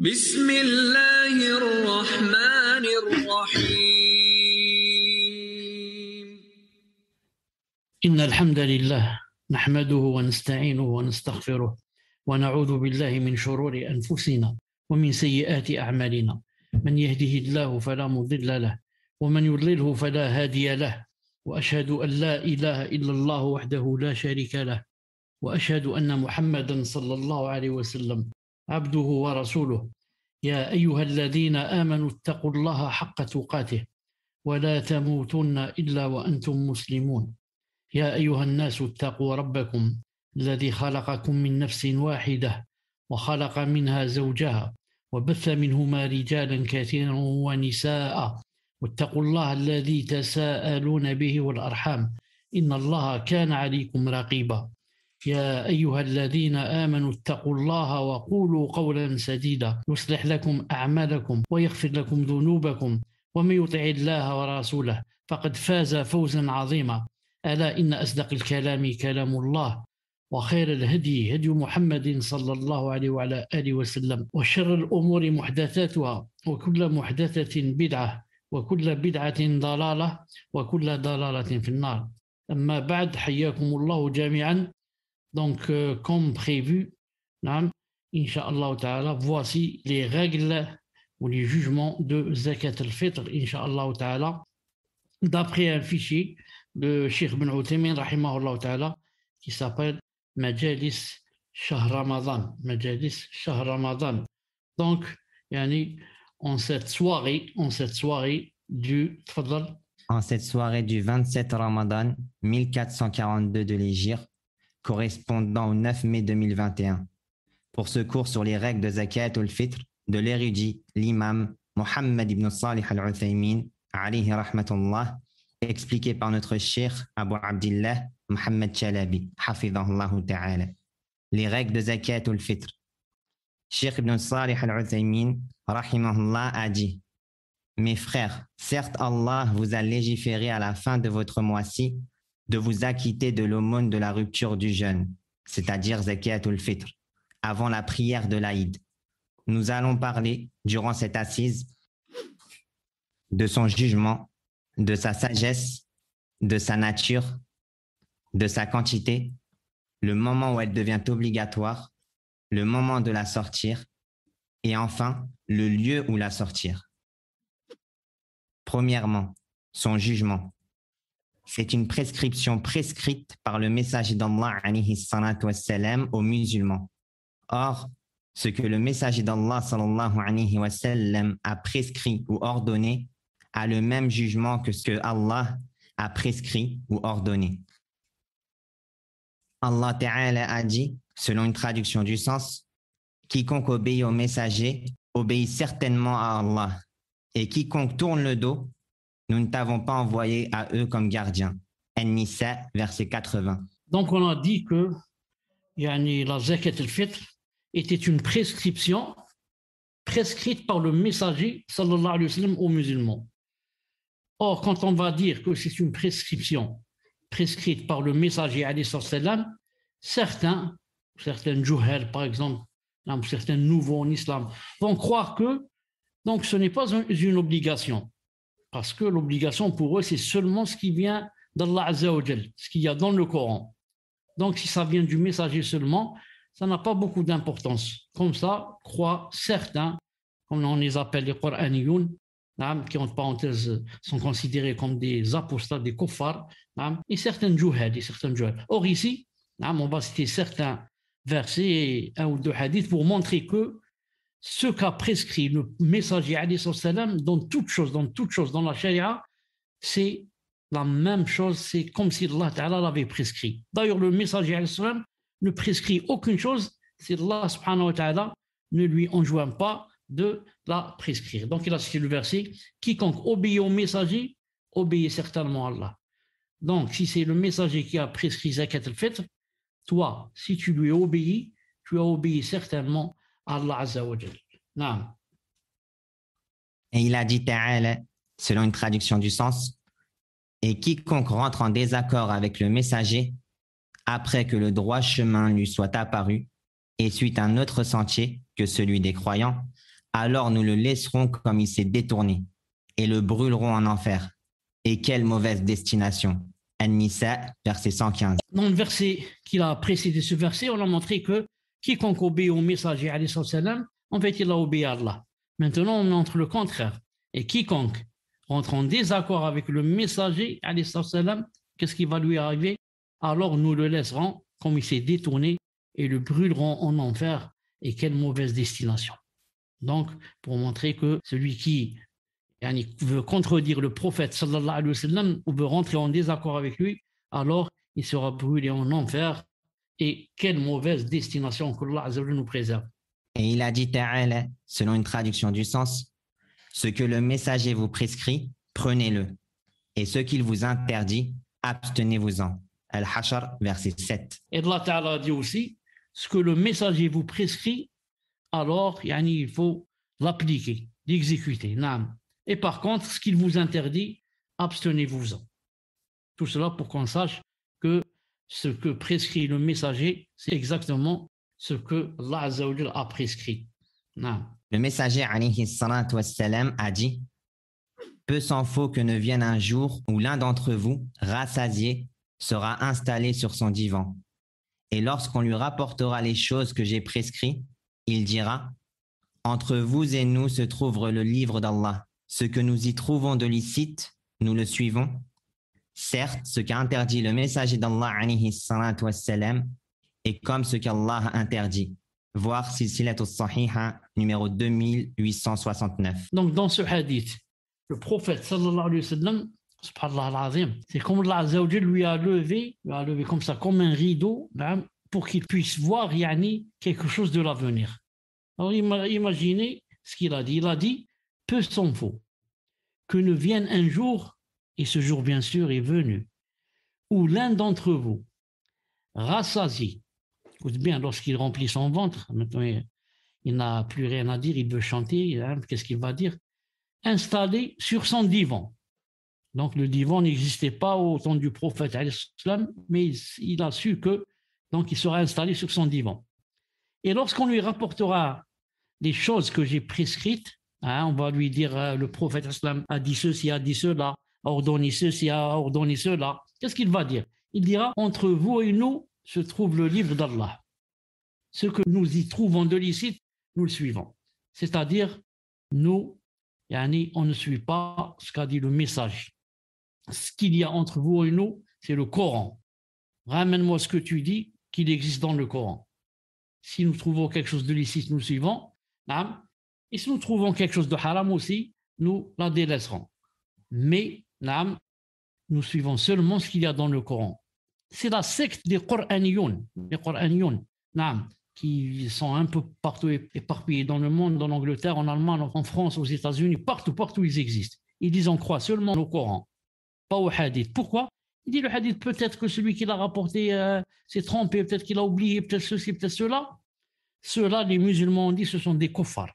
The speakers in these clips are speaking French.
بسم الله الرحمن الرحيم إن الحمد لله نحمده ونستعينه ونستغفره ونعوذ بالله من شرور أنفسنا ومن سيئات أعمالنا من يهده الله فلا مضل له ومن يضلله فلا هادي له وأشهد أن لا إله إلا الله وحده لا شريك له وأشهد أن محمدا صلى الله عليه وسلم عبده ورسوله يا أيها الذين آمنوا اتقوا الله حق تقاته ولا تموتن إلا وأنتم مسلمون يا أيها الناس اتقوا ربكم الذي خلقكم من نفس واحدة وخلق منها زوجها وبث منهما رجالا كثيرا ونساء واتقوا الله الذي تساءلون به والأرحام إن الله كان عليكم رقيبا يا أيها الذين آمنوا اتقوا الله وقولوا قولا سديدا يصلح لكم أعمالكم ويغفر لكم ذنوبكم ومن يطع الله ورسوله فقد فاز فوزا عظيما ألا إن أصدق الكلام كلام الله وخير الهدي هدي محمد صلى الله عليه وعلى آله وسلم وشر الأمور محدثاتها وكل محدثة بدعة وكل بدعة ضلالة وكل ضلالة في النار أما بعد حياكم الله جميعا. Donc, comme prévu, Inch'Allah ta'ala, voici les règles ou les jugements de Zakat al-Fitr, Inch'Allah ta'ala, d'après un fichier de Cheikh Ibn Uthaymin, rahimahullah ta'ala, qui s'appelle Majalis Shahr Ramadan. Majalis Shahr Ramadan. Donc, yani, en cette soirée du Tfadal. En cette soirée du 27 Ramadan 1442 de l'Hégire, correspondant au 9 mai 2021. Pour ce cours sur les règles de Zakat al-Fitr de l'érudit, l'imam Mohammed ibn Salih al-Uthaymin, alayhi rahmatullah, expliqué par notre cheikh Abu Abdillah Mohammed Chalabi, hafidhahullah ta'ala. Les règles de Zakat al-Fitr. Cheikh ibn Salih al-Uthaymin, rahimahullah, a dit: mes frères, certes Allah vous a légiféré à la fin de votre mois-ci de vous acquitter de l'aumône de la rupture du jeûne, c'est-à-dire Zakat al-Fitr, avant la prière de l'Aïd. Nous allons parler, durant cette assise, de son jugement, de sa sagesse, de sa nature, de sa quantité, le moment où elle devient obligatoire, le moment de la sortir, et enfin, le lieu où la sortir. Premièrement, son jugement. C'est une prescription prescrite par le messager d'Allah alayhi salatu wassalam aux musulmans. Or, ce que le messager d'Allah sallallahu alayhi wa sallam a prescrit ou ordonné a le même jugement que ce que Allah a prescrit ou ordonné. Allah Ta'ala a dit, selon une traduction du sens, quiconque obéit au messager obéit certainement à Allah, et quiconque tourne le dos, nous ne t'avons pas envoyé à eux comme gardiens. An-Nisa, verset 80. Donc on a dit que la Zakat al-Fitr était une prescription prescrite par le messager sallallahu alayhi wa sallam aux musulmans. Or, quand on va dire que c'est une prescription prescrite par le messager alayhi wa sallam, certains juhal par exemple, certains nouveaux en islam, vont croire que donc, ce n'est pas une obligation. Parce que l'obligation pour eux, c'est seulement ce qui vient d'Allah Azza wa Jal, ce qu'il y a dans le Coran. Donc, si ça vient du messager seulement, ça n'a pas beaucoup d'importance. Comme ça, croient certains, comme on les appelle les Qur'aniyoun, qui, entre parenthèses, sont considérés comme des apostats, des kuffars, et certains juhal. Or, ici, on va citer certains versets et un ou deux hadiths pour montrer que ce qu'a prescrit le messager alayhi salam dans toute chose dans la charia, c'est la même chose, c'est comme si Allah Ta'ala l'avait prescrit. D'ailleurs, le messager alayhi salam ne prescrit aucune chose si Allah subhanahu wa ta'ala ne lui enjoint pas de la prescrire. Donc il a cité le verset: quiconque obéit au messager obéit certainement à Allah. Donc si c'est le messager qui a prescrit Zakat al-Fitr, toi, si tu lui obéis, tu as obéi certainement Allah Azza wa Jal. Naam. Et il a dit Ta'ala, selon une traduction du sens, et quiconque rentre en désaccord avec le messager, après que le droit chemin lui soit apparu, et suit un autre sentier que celui des croyants, alors nous le laisserons comme il s'est détourné et le brûlerons en enfer. Et quelle mauvaise destination. An-Nisa, verset 115. Dans le verset qui a précédé ce verset, on a montré que quiconque obéit au messager, alayhi salam, en fait, il a obéi à Allah. Maintenant, on montre le contraire. Et quiconque rentre en désaccord avec le messager, alayhi salam, qu'est-ce qui va lui arriver? Alors nous le laisserons comme il s'est détourné et le brûlerons en enfer. Et quelle mauvaise destination. Donc, pour montrer que celui qui veut contredire le prophète sallallahu alayhi wa sallam ou veut rentrer en désaccord avec lui, alors il sera brûlé en enfer. Et quelle mauvaise destination que Allah Azza wa Jalla nous préserve. Et il a dit ta'ala, selon une traduction du sens, ce que le messager vous prescrit, prenez-le. Et ce qu'il vous interdit, abstenez-vous-en. Al-Hashr, verset 7. Et Allah Ta'ala a dit aussi, ce que le messager vous prescrit, alors il faut l'appliquer, l'exécuter. Et par contre, ce qu'il vous interdit, abstenez-vous-en. Tout cela pour qu'on sache que ce que prescrit le messager, c'est exactement ce que Allah Azza wa Jalla a prescrit. Le messager alayhi salatu wassalam a dit « Peu s'en faut que ne vienne un jour où l'un d'entre vous, rassasié, sera installé sur son divan. Et lorsqu'on lui rapportera les choses que j'ai prescrites, il dira « Entre vous et nous se trouve le livre d'Allah. Ce que nous y trouvons de licite, nous le suivons. Certes, ce qu'a interdit le messager d'Allah alayhi salatu wassalam est comme ce qu'Allah a interdit. » Voir Silsilat al-Sahiha numéro 2869. Donc dans ce hadith, le prophète sallallahu alayhi wa sallam, subhanallah al-azim, c'est comme Allah Azza wa Jalla lui a levé comme ça, comme un rideau, pour qu'il puisse voir quelque chose de l'avenir. Alors imaginez ce qu'il a dit. Il a dit, peu s'en faut que ne vienne un jour, et ce jour bien sûr est venu, où l'un d'entre vous, rassasié, écoute bien, lorsqu'il remplit son ventre, maintenant il n'a plus rien à dire, il veut chanter, qu'est-ce qu'il va dire? Installé sur son divan. Donc le divan n'existait pas au temps du prophète, mais il a su que donc il sera installé sur son divan. Et lorsqu'on lui rapportera les choses que j'ai prescrites, on va lui dire le prophète a dit ceci, a dit cela, a ordonné ceci, a ordonné cela. Qu'est-ce qu'il va dire? Il dira, entre vous et nous se trouve le livre d'Allah. Ce que nous y trouvons de licite, nous le suivons. C'est-à-dire, nous, on ne suit pas ce qu'a dit le message. Ce qu'il y a entre vous et nous, c'est le Coran. Ramène-moi ce que tu dis, qu'il existe dans le Coran. Si nous trouvons quelque chose de licite, nous le suivons. Et si nous trouvons quelque chose de haram aussi, nous la délaisserons. Mais, nous suivons seulement ce qu'il y a dans le Coran. C'est la secte des Qur'aniyoun, qui sont un peu partout éparpillés dans le monde, en Angleterre, en Allemagne, en France, aux États-Unis, partout ils existent. Ils disent on croit seulement au Coran, pas au hadith. Pourquoi? Il dit le hadith, peut-être que celui qui l'a rapporté s'est trompé, peut-être qu'il a oublié, peut-être ceci, peut-être cela. Ceux-là, les musulmans ont dit, ce sont des kuffars.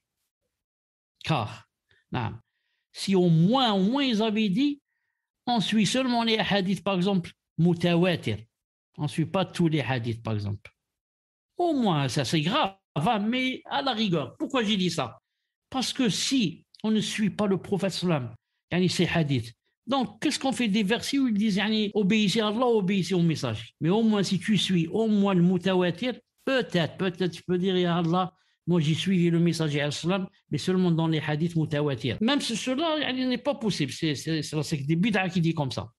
Car, si au moins ils avaient dit, on suit seulement les hadiths, par exemple, mutawatir. On ne suit pas tous les hadiths, par exemple. Au moins, ça c'est grave, mais à la rigueur. Pourquoi j'ai dit ça? Parce que si on ne suit pas le prophète sallam, ces hadiths, donc qu'est-ce qu'on fait des versets où ils disent obéissez à Allah, obéissez au message. Mais au moins, si tu suis au moins le mutawatir, peut-être tu peux dire ya Allah, moi j'ai suivi le messager al-Salam, mais seulement dans les hadiths mutawatir. Même cela n'est pas possible, c'est des bid'a qui dit comme ça.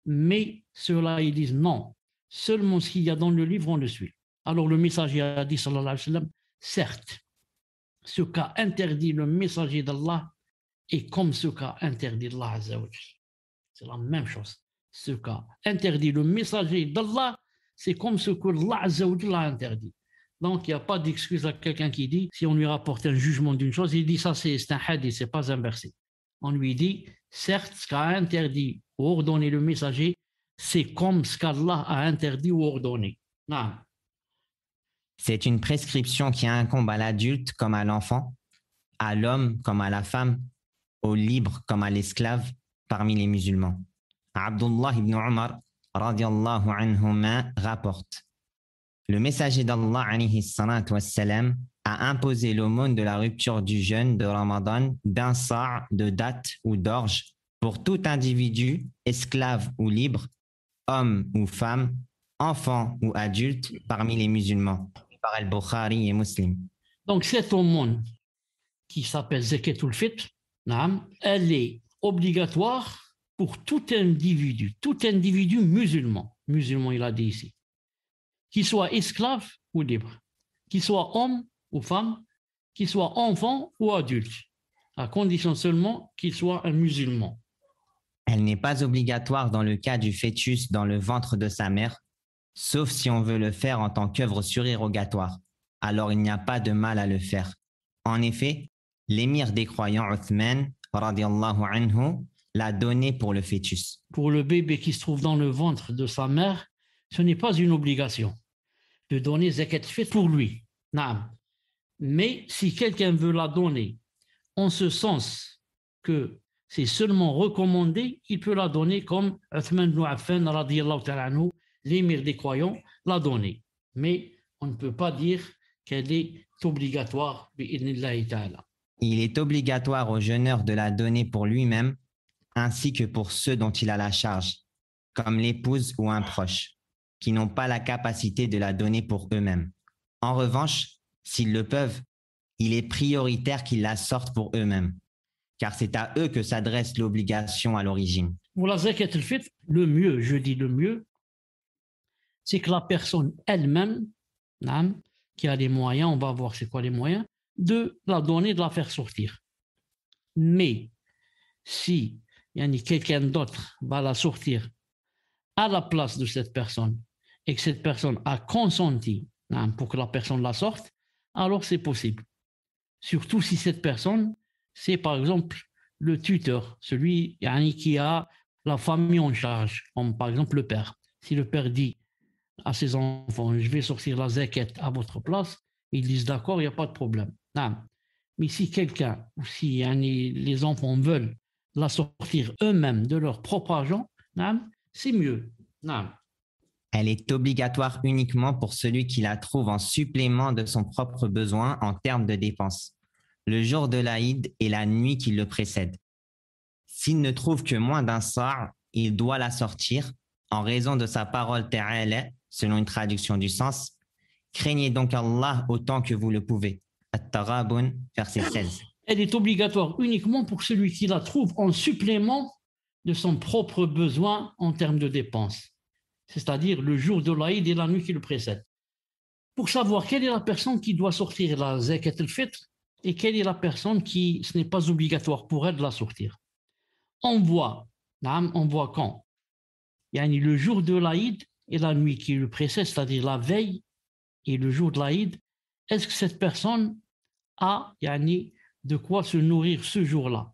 Mais ceux-là, ils disent non, seulement ce qu'il y a dans le livre, on le suit. Alors le messager a dit, sallallahu alayhi wa sallam, certes, ce qu'a interdit le messager d'Allah est comme ce qu'a interdit Allah Azza wa Jalla. C'est la même chose. Ce qu'a interdit le messager d'Allah, c'est comme ce que Allah Azza wa Jalla a interdit. Donc il n'y a pas d'excuse à quelqu'un qui dit, si on lui rapporte un jugement d'une chose, il dit ça c'est un hadith, c'est pas un verset. On lui dit, certes, ce qu'a interdit ou ordonné le messager, c'est comme ce qu'Allah a interdit ou ordonné. Non. C'est une prescription qui incombe à l'adulte comme à l'enfant, à l'homme comme à la femme, au libre comme à l'esclave parmi les musulmans. Abdullah ibn Umar radiallahu anhuma rapporte: le messager d'Allah alayhi salatu wassalam a imposé l'aumône de la rupture du jeûne de Ramadan d'un sa' de date ou d'orge pour tout individu, esclave ou libre, homme ou femme, enfant ou adulte parmi les musulmans, par Al-Bukhari et Muslim. Donc, cette aumône qui s'appelle Zakatul Fitr, naam, elle est obligatoire pour tout individu musulman, il a dit ici, qu'il soit esclave ou libre, qu'il soit homme ou femme, qu'il soit enfant ou adulte, à condition seulement qu'il soit un musulman. Elle n'est pas obligatoire dans le cas du fœtus dans le ventre de sa mère, sauf si on veut le faire en tant qu'œuvre surérogatoire. Alors il n'y a pas de mal à le faire. En effet, l'émir des croyants Uthman, radiallahu anhu, l'a donné pour le fœtus. Pour le bébé qui se trouve dans le ventre de sa mère, ce n'est pas une obligation de donner zakat fitr pour lui. Naam. Mais si quelqu'un veut la donner en ce sens que c'est seulement recommandé, il peut la donner comme Uthman ibn Affan, radiallahu ta'ala anhu, l'émir des croyants, l'a donné. Mais on ne peut pas dire qu'elle est obligatoire, bi'idhnillahi ta'ala. Il est obligatoire au jeûneur de la donner pour lui-même, ainsi que pour ceux dont il a la charge, comme l'épouse ou un proche, qui n'ont pas la capacité de la donner pour eux-mêmes. En revanche, s'ils le peuvent, il est prioritaire qu'ils la sortent pour eux-mêmes, car c'est à eux que s'adresse l'obligation à l'origine. Pour la zakat al-fitr, le mieux, c'est que la personne elle-même, qui a les moyens, on va voir c'est quoi les moyens, de la donner, de la faire sortir. Mais si quelqu'un d'autre va la sortir à la place de cette personne et que cette personne a consenti pour que la personne la sorte, alors c'est possible. Surtout si cette personne, c'est par exemple le tuteur, celui qui a la famille en charge, comme par exemple le père. Si le père dit à ses enfants, je vais sortir la zakat à votre place, ils disent d'accord, il n'y a pas de problème. Mais si quelqu'un, ou si les enfants veulent la sortir eux-mêmes de leur propre argent, c'est mieux. Elle est obligatoire uniquement pour celui qui la trouve en supplément de son propre besoin en termes de dépenses, le jour de l'Aïd et la nuit qui le précède. S'il ne trouve que moins d'un sa', il doit la sortir en raison de sa parole ta'ala, selon une traduction du sens. Craignez donc Allah autant que vous le pouvez. At-Taghabun, verset 16. Elle est obligatoire uniquement pour celui qui la trouve en supplément de son propre besoin en termes de dépenses, c'est-à-dire le jour de l'Aïd et la nuit qui le précède. Pour savoir quelle est la personne qui doit sortir la zakat al-fitr et quelle est la personne qui ce n'est pas obligatoire pour elle de la sortir. On voit quand le jour de l'Aïd et la nuit qui le précède, c'est-à-dire la veille et le jour de l'Aïd, est-ce que cette personne a de quoi se nourrir ce jour-là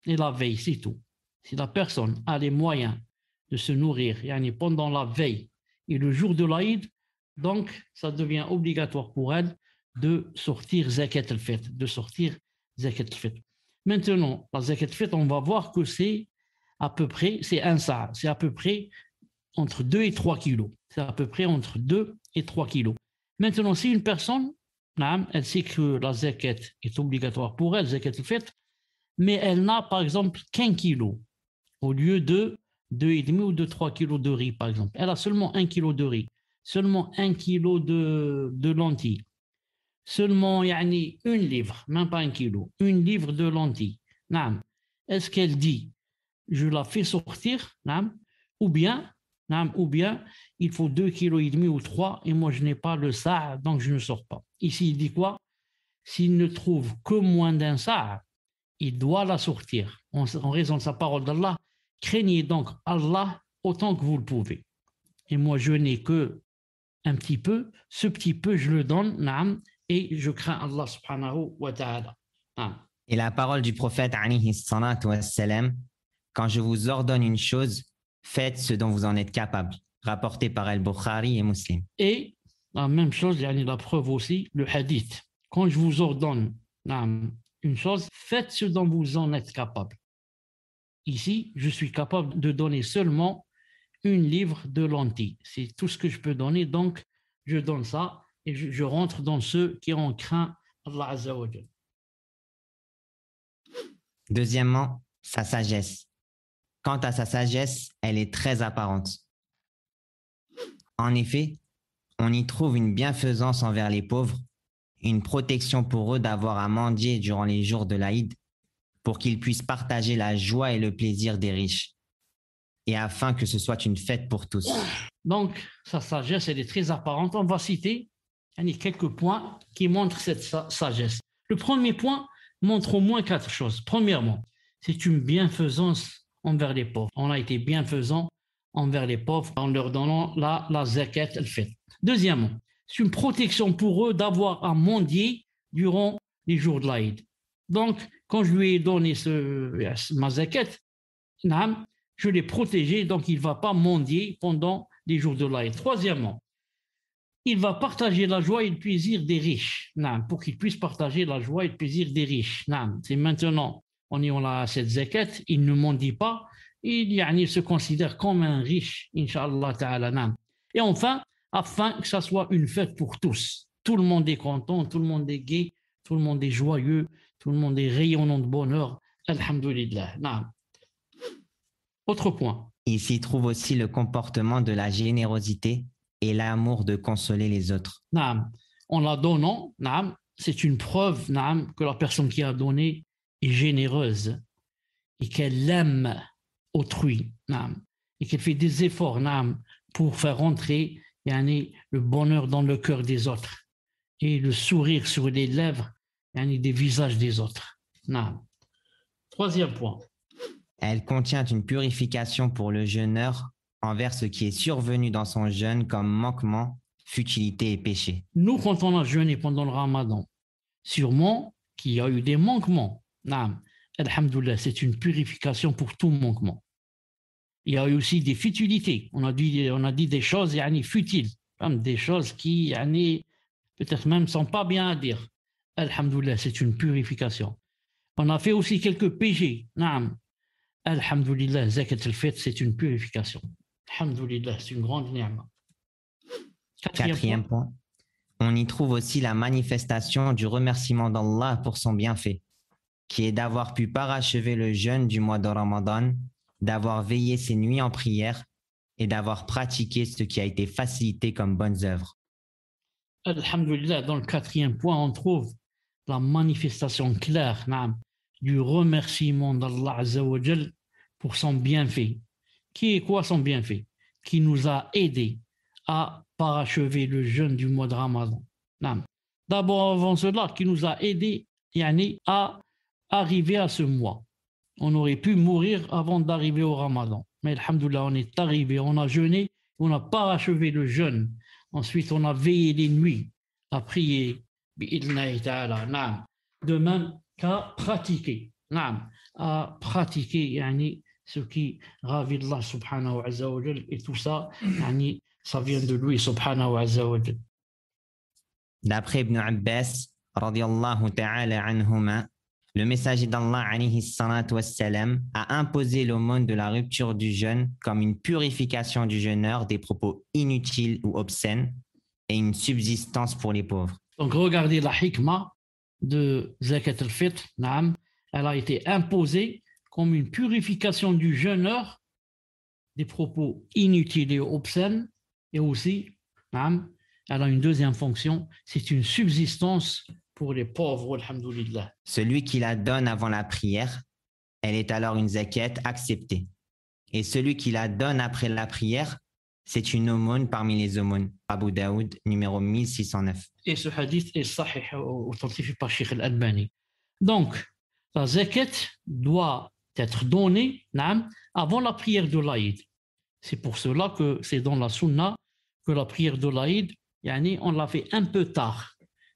et la veille, c'est tout. Si la personne a les moyens de se nourrir pendant la veille et le jour de l'Aïd, donc ça devient obligatoire pour elle de sortir zakat al-fitr, Maintenant, la zakat al-fitr, on va voir que c'est à peu près entre 2 et 3 kilos. C'est à peu près entre 2 et 3 kilos. Maintenant, si une personne, elle sait que la zakat est obligatoire pour elle, zakat al-fitr, mais elle n'a par exemple qu'1 kilo au lieu de 2,5 ou de 3 kilos de riz, par exemple. Elle a seulement 1 kilo de riz, seulement 1 kilo de lentilles, seulement une livre, même pas 1 kilo, 1 livre de lentilles. Est-ce qu'elle dit, je la fais sortir, ou bien il faut 2,5 kg ou 3 et moi je n'ai pas le sa', donc je ne sors pas. Ici, il dit quoi? S'il ne trouve que moins d'un sa', il doit la sortir en raison de sa parole d'Allah. Craignez donc Allah autant que vous le pouvez. Et moi, je n'ai que un petit peu. Ce petit peu, je le donne, et je crains Allah subhanahu wa ta'ala. Et la parole du prophète, alayhi salatu wassalam, quand je vous ordonne une chose, faites ce dont vous en êtes capable. Rapporté par Al-Bukhari et Muslim. Et la même chose, la preuve aussi, le hadith. Quand je vous ordonne une chose, faites ce dont vous en êtes capable. Ici, je suis capable de donner seulement 1 livre de lentilles. C'est tout ce que je peux donner, donc je donne ça et je rentre dans ceux qui ont craint Allah Azza wa Jal. Deuxièmement, sa sagesse. Quant à sa sagesse, elle est très apparente. En effet, on y trouve une bienfaisance envers les pauvres, une protection pour eux d'avoir à mendier durant les jours de l'Aïd, pour qu'ils puissent partager la joie et le plaisir des riches, et afin que ce soit une fête pour tous. Donc, sa sagesse, elle est très apparente. On va citer quelques points qui montrent cette sagesse. Le premier point montre au moins 4 choses. Premièrement, c'est une bienfaisance envers les pauvres. On a été bienfaisant envers les pauvres en leur donnant la zakat al-fitr. Deuxièmement, c'est une protection pour eux d'avoir à mendier durant les jours de l'Aïd. Donc, quand je lui ai donné ma zakat, je l'ai protégé, donc il ne va pas mendier pendant les jours de l'Aïd. Troisièmement, il va partager la joie et le plaisir des riches, pour qu'ils puissent partager la joie et le plaisir des riches. C'est maintenant, on a cette zakat, il ne mendie pas, il se considère comme un riche, Inch'Allah Ta'ala. Et enfin, afin que ça soit une fête pour tous. Tout le monde est content, tout le monde est gai, tout le monde est joyeux, tout le monde est rayonnant de bonheur. Alhamdulillah. Autre point. Il s'y trouve aussi le comportement de la générosité et l'amour de consoler les autres. En la donnant, c'est une preuve que la personne qui a donné est généreuse et qu'elle aime autrui et qu'elle fait des efforts pour faire entrer le bonheur dans le cœur des autres et le sourire sur les lèvres des visages des autres. Troisième point. Elle contient une purification pour le jeûneur envers ce qui est survenu dans son jeûne comme manquement, futilité et péché. Nous, quand on a jeûné pendant le Ramadan, sûrement qu'il y a eu des manquements. Alhamdoulilah, c'est une purification pour tout manquement. Il y a eu aussi des futilités. On a dit des choses futiles, des choses qui peut-être même ne sont pas bien à dire. Alhamdoulilah, c'est une purification. On a fait aussi quelques péchés. Alhamdoulilah, zakat al-fitr, c'est une purification. Alhamdoulilah, c'est une grande ni'ma. Quatrième point. On y trouve aussi la manifestation du remerciement d'Allah pour son bienfait, qui est d'avoir pu parachever le jeûne du mois de Ramadan, d'avoir veillé ses nuits en prière et d'avoir pratiqué ce qui a été facilité comme bonnes œuvres. Alhamdulillah, dans le quatrième point, on trouve la manifestation claire du remerciement d'Allah Azza wa Jal pour son bienfait. Qui est quoi son bienfait? Qui nous a aidés à parachever le jeûne du mois de Ramadan. D'abord, avant cela, qui nous a aidés à arriver à ce mois. On aurait pu mourir avant d'arriver au Ramadan. Mais alhamdoulilah, on est arrivé, on a jeûné, on a parachevé le jeûne. Ensuite, on a veillé les nuits à prier, de même qu'à pratiquer, à pratiquer ce qui ravit Allah subhanahu wa ta'ala, et tout ça, ça vient de lui subhanahu wa ta'ala. D'après Ibn Abbas, radiyallahu ta'ala anhuma, le messager d'Allah alayhi salatu wassalam a imposé l'aumône de la rupture du jeûne comme une purification du jeûneur des propos inutiles ou obscènes et une subsistance pour les pauvres. Donc regardez la hikmah de zakat al-fitr, elle a été imposée comme une purification du jeûneur des propos inutiles et obscènes, et aussi, elle a une deuxième fonction, c'est une subsistance pour les pauvres, alhamdoulilah. Celui qui la donne avant la prière, elle est alors une zakat acceptée. Et celui qui la donne après la prière, c'est une aumône parmi les aumônes. Abu Daoud, numéro 1609. Et ce hadith est sahih, authentifié par Sheikh al-Albani. Donc, la zakat doit être donnée avant la prière de l'Aïd. C'est pour cela que c'est dans la sunna que la prière de l'Aïd, on l'a fait un peu tard.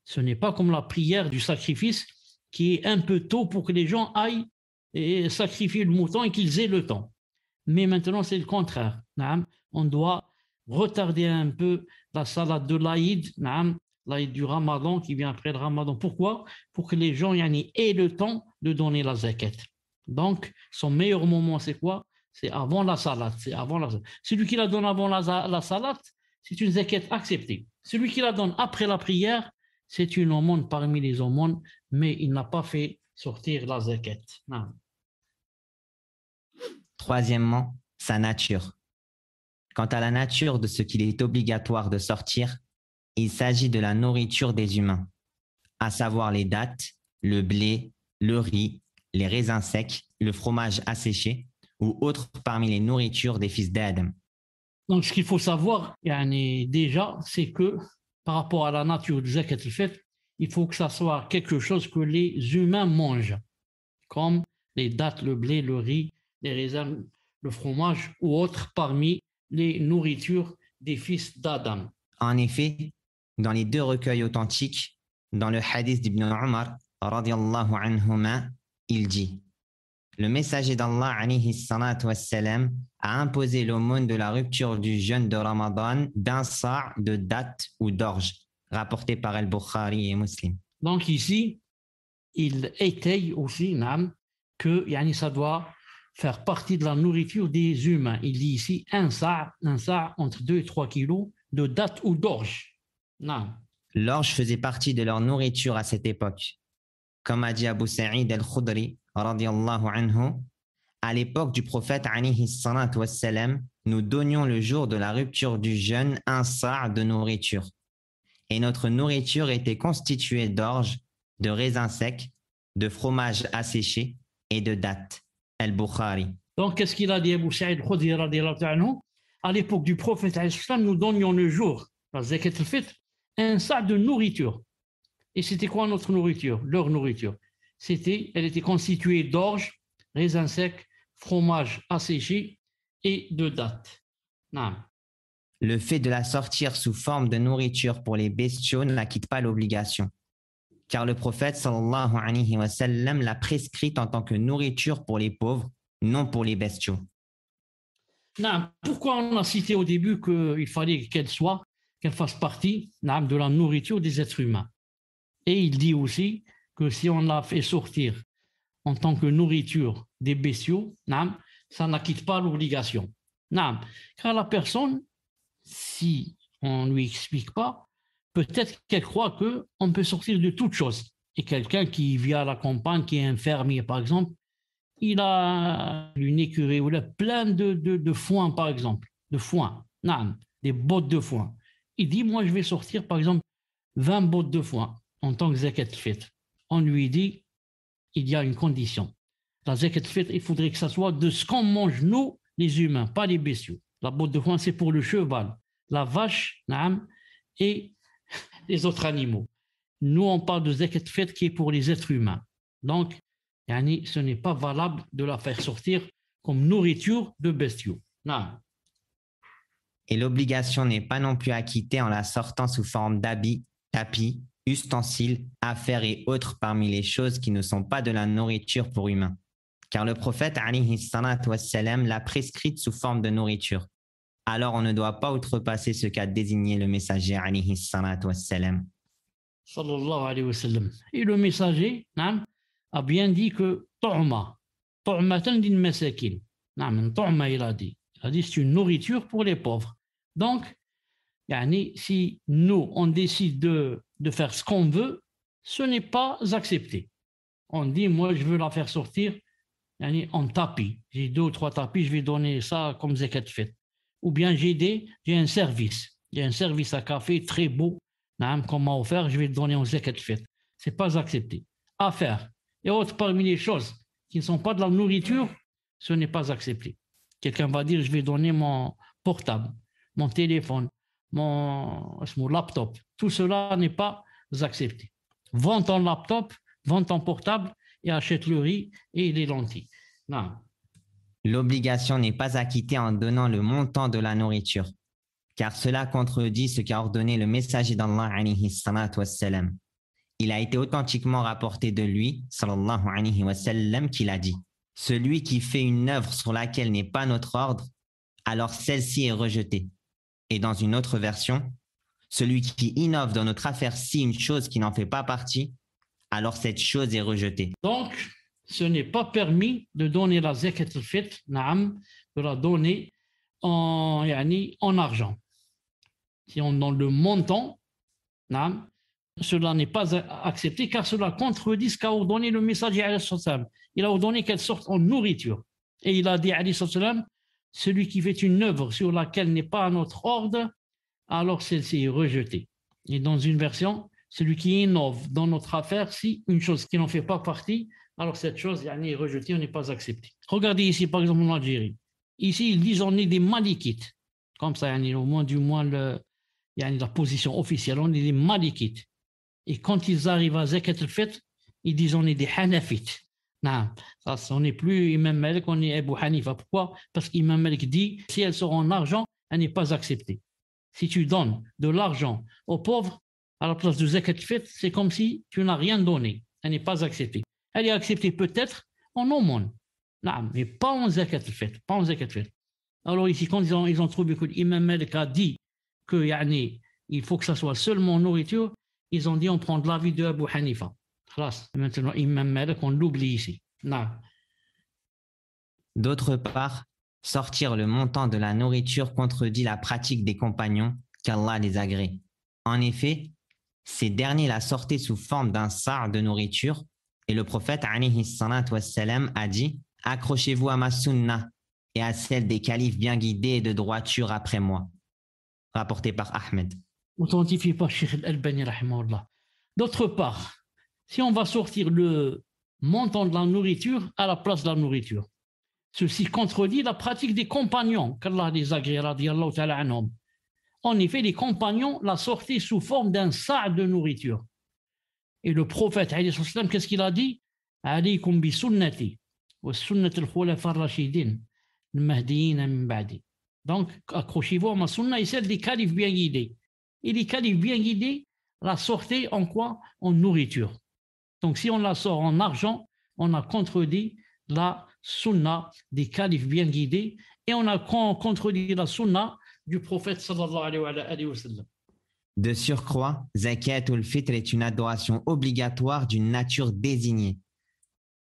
Ce n'est pas comme la prière du sacrifice qui est un peu tôt pour que les gens aillent et sacrifier le mouton et qu'ils aient le temps. Mais maintenant, c'est le contraire. On doit retarder un peu la salade de l'Aïd, l'Aïd du Ramadan qui vient après le Ramadan. Pourquoi? Pour que les gens aient le temps de donner la zakat. Donc, son meilleur moment, c'est quoi? C'est avant la salade. Celui qui la donne avant la salade, c'est une zakat acceptée. Celui qui la donne après la prière, c'est une aumône parmi les aumônes, mais il n'a pas fait sortir la zakat. Non. Troisièmement, sa nature. Quant à la nature de ce qu'il est obligatoire de sortir, il s'agit de la nourriture des humains, à savoir les dattes, le blé, le riz, les raisins secs, le fromage asséché ou autres parmi les nourritures des fils d'Adam. Donc, ce qu'il faut savoir, déjà, c'est que par rapport à la nature du zakat al-fitr, il faut que ça soit quelque chose que les humains mangent, comme les dattes, le blé, le riz, les raisins, le fromage ou autres parmi les nourritures des fils d'Adam. En effet, dans les deux recueils authentiques, dans le hadith d'Ibn Umar, radiallahu anhuma, il dit: le messager d'Allah alayhi salatu wassalam, a imposé l'aumône de la rupture du jeûne de Ramadan d'un sa' de dattes ou d'orge, rapporté par Al-Bukhari et Muslim. Donc ici, il étaye aussi que ça doit faire partie de la nourriture des humains. Il dit ici un sa' entre 2 et 3 kilos de dattes ou d'orge. L'orge faisait partie de leur nourriture à cette époque. Comme a dit Abu Sa'id al-Khudri, radiallahu anhu, à l'époque du prophète alayhi salatu wassalam, nous donnions le jour de la rupture du jeûne un sa' de nourriture. Et notre nourriture était constituée d'orge, de raisins secs, de fromage asséché et de dattes. Al-Bukhari. Donc, qu'est-ce qu'il a dit Abu Sa'id al-Khudri radiallahu anhu? À l'époque du prophète alayhi salam, nous donnions le jour, la zakat al-fitr, un sa' de nourriture. Et c'était quoi notre nourriture? Leur nourriture. Elle était constituée d'orge, raisins secs, fromage asséché et de dattes. Non. Le fait de la sortir sous forme de nourriture pour les bestiaux n'acquitte pas l'obligation, car le prophète sallallahu alayhi wa sallam l'a prescrite en tant que nourriture pour les pauvres, non pour les bestiaux. Non. Pourquoi on a cité au début qu'il fallait qu'elle fasse partie de la nourriture des êtres humains? Et il dit aussi que si on la fait sortir en tant que nourriture des bestiaux, ça n'acquitte pas l'obligation. Car la personne, si on ne lui explique pas, peut-être qu'elle croit qu'on peut sortir de toute chose. Et quelqu'un qui vit à la campagne, qui est un fermier par exemple, il a une écurie où il a plein de foin par exemple, de foin, des bottes de foin. Il dit, moi je vais sortir par exemple 20 bottes de foin en tant que zakat al-fitr. On lui dit, il y a une condition. La zakat al-fitr, il faudrait que ça soit de ce qu'on mange nous, les humains, pas les bestiaux. La botte de foin, c'est pour le cheval, la vache, et les autres animaux. Nous, on parle de zakat al-fitr qui est pour les êtres humains. Donc, ce n'est pas valable de la faire sortir comme nourriture de bestiaux. Et l'obligation n'est pas non plus acquittée en la sortant sous forme d'habits, tapis, ustensiles, affaires et autres parmi les choses qui ne sont pas de la nourriture pour humains. Car le prophète alayhi salatu wassalam l'a prescrite sous forme de nourriture. Alors on ne doit pas outrepasser ce qu'a désigné le messager alayhi salatu wassalam. Sallallahu alayhi wa sallam. Et le messager a bien dit que tu'matan din masakin. Tu'ma, il a dit. Il a dit c'est une nourriture pour les pauvres. Donc, si nous, on décide de faire ce qu'on veut, ce n'est pas accepté. On dit, moi, je veux la faire sortir en tapis. J'ai 2 ou 3 tapis, je vais donner ça comme zakat al-fitr. Ou bien j'ai un service. Il y a un service à café très beau qu'on m'a offert, je vais le donner en zakat al-fitr. Ce n'est pas accepté. Affaires et autres parmi les choses qui ne sont pas de la nourriture, ce n'est pas accepté. Quelqu'un va dire, je vais donner mon portable, mon téléphone, mon laptop. Tout cela n'est pas accepté. Vends ton laptop, vends ton portable et achète le riz et les lentilles. Non. L'obligation n'est pas acquittée en donnant le montant de la nourriture, car cela contredit ce qu'a ordonné le messager d'Allah alayhi salatu wassalam. Il a été authentiquement rapporté de lui, sallallahu alayhi wa sallam, qu'il a dit: celui qui fait une œuvre sur laquelle n'est pas notre ordre, alors celle-ci est rejetée. Et dans une autre version, celui qui innove dans notre affaire-ci une chose qui n'en fait pas partie, alors cette chose est rejetée. Donc, ce n'est pas permis de donner la zakat al-fitr, de la donner en argent. Si on donne le montant, cela n'est pas accepté car cela contredit ce qu'a ordonné le messager alayhi salam. Il a ordonné qu'elle sorte en nourriture. Et il a dit alayhi salam, celui qui fait une œuvre sur laquelle n'est pas notre ordre, alors celle-ci est rejetée. Et dans une version, celui qui innove dans notre affaire, si une chose qui n'en fait pas partie, alors cette chose est rejetée, on n'est pas accepté. Regardez ici, par exemple, en Algérie. Ici, ils disent on est des malikites. Comme ça, au moins la position officielle, on est des malikites. Et quand ils arrivent à Zakat al-Fitr, ils disent on est des hanafites. Non, ça, on n'est plus Imam Malik, on est Abu Hanifa. Pourquoi? Parce qu'Imam Malik dit si elle sort en argent, elle n'est pas acceptée. Si tu donnes de l'argent aux pauvres à la place de Zakat al-Fitr, c'est comme si tu n'as rien donné. Elle n'est pas acceptée. Elle est acceptée peut-être en aumône, non, mais pas en Zakat al-Fitr. Pas en Zakat al-Fitr. Alors ici, quand ils ont trouvé que l'Imam Malik a dit qu'il faut que ça soit seulement en nourriture, ils ont dit on prend de l'avis de Abu Hanifa. Maintenant, Imam Malik, on l'oublie ici. Non. D'autre part, sortir le montant de la nourriture contredit la pratique des compagnons qu'Allah les agrée. En effet, ces derniers la sortaient sous forme d'un sa' de nourriture et le prophète alayhi salatu wassalam a dit « Accrochez-vous à ma sunna et à celle des califes bien guidés et de droiture après moi. » Rapporté par Ahmed. Authentifié par Cheikh Al-Albani rahimahullah. D'autre part, si on va sortir le montant de la nourriture à la place de la nourriture, ceci contredit la pratique des compagnons qu'Allah les agrée radiyallahu ta'ala anhum. En effet, les compagnons la sortaient sous forme d'un sa' de nourriture. Et le prophète, qu'est-ce qu'il a dit? Alaykum bi sunnati wa sunnati al-khulafa ar-rashidin al-mahdiyyin min ba'di. Donc, accrochez-vous à ma sunna et celle des califes bien guidés. Et les califes bien guidés la sortaient en quoi? En nourriture. Donc, si on la sort en argent, on a contredit la sunna des califes bien guidés et on a contredit la sunna du prophète sallallahu alayhi wa sallam. De surcroît, Zakat ul-Fitr est une adoration obligatoire d'une nature désignée.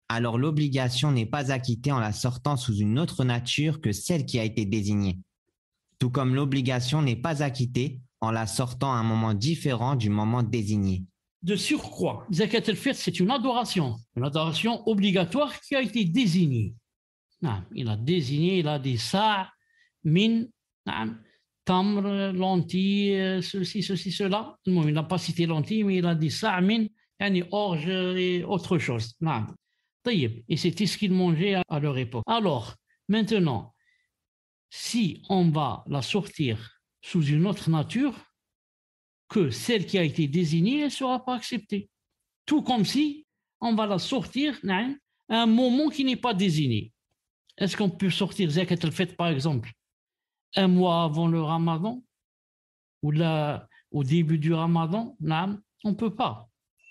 Alors l'obligation n'est pas acquittée en la sortant sous une autre nature que celle qui a été désignée. Tout comme l'obligation n'est pas acquittée en la sortant à un moment différent du moment désigné. De surcroît, Zakat al-Fitr, c'est une adoration obligatoire qui a été désignée. Il a désigné, il a des sa', min, tamr, lentilles, ceci, cela. Non, il n'a pas cité lentilles, mais il a dit sa', min, orge et autre chose. Et c'était ce qu'ils mangeaient à leur époque. Alors, maintenant, si on va la sortir sous une autre nature que celle qui a été désignée, elle ne sera pas acceptée. Tout comme si on va la sortir à un moment qui n'est pas désigné. Est-ce qu'on peut sortir Zakat al-Fitr, par exemple, un mois avant le Ramadan ou au début du Ramadan? Non, on ne peut pas.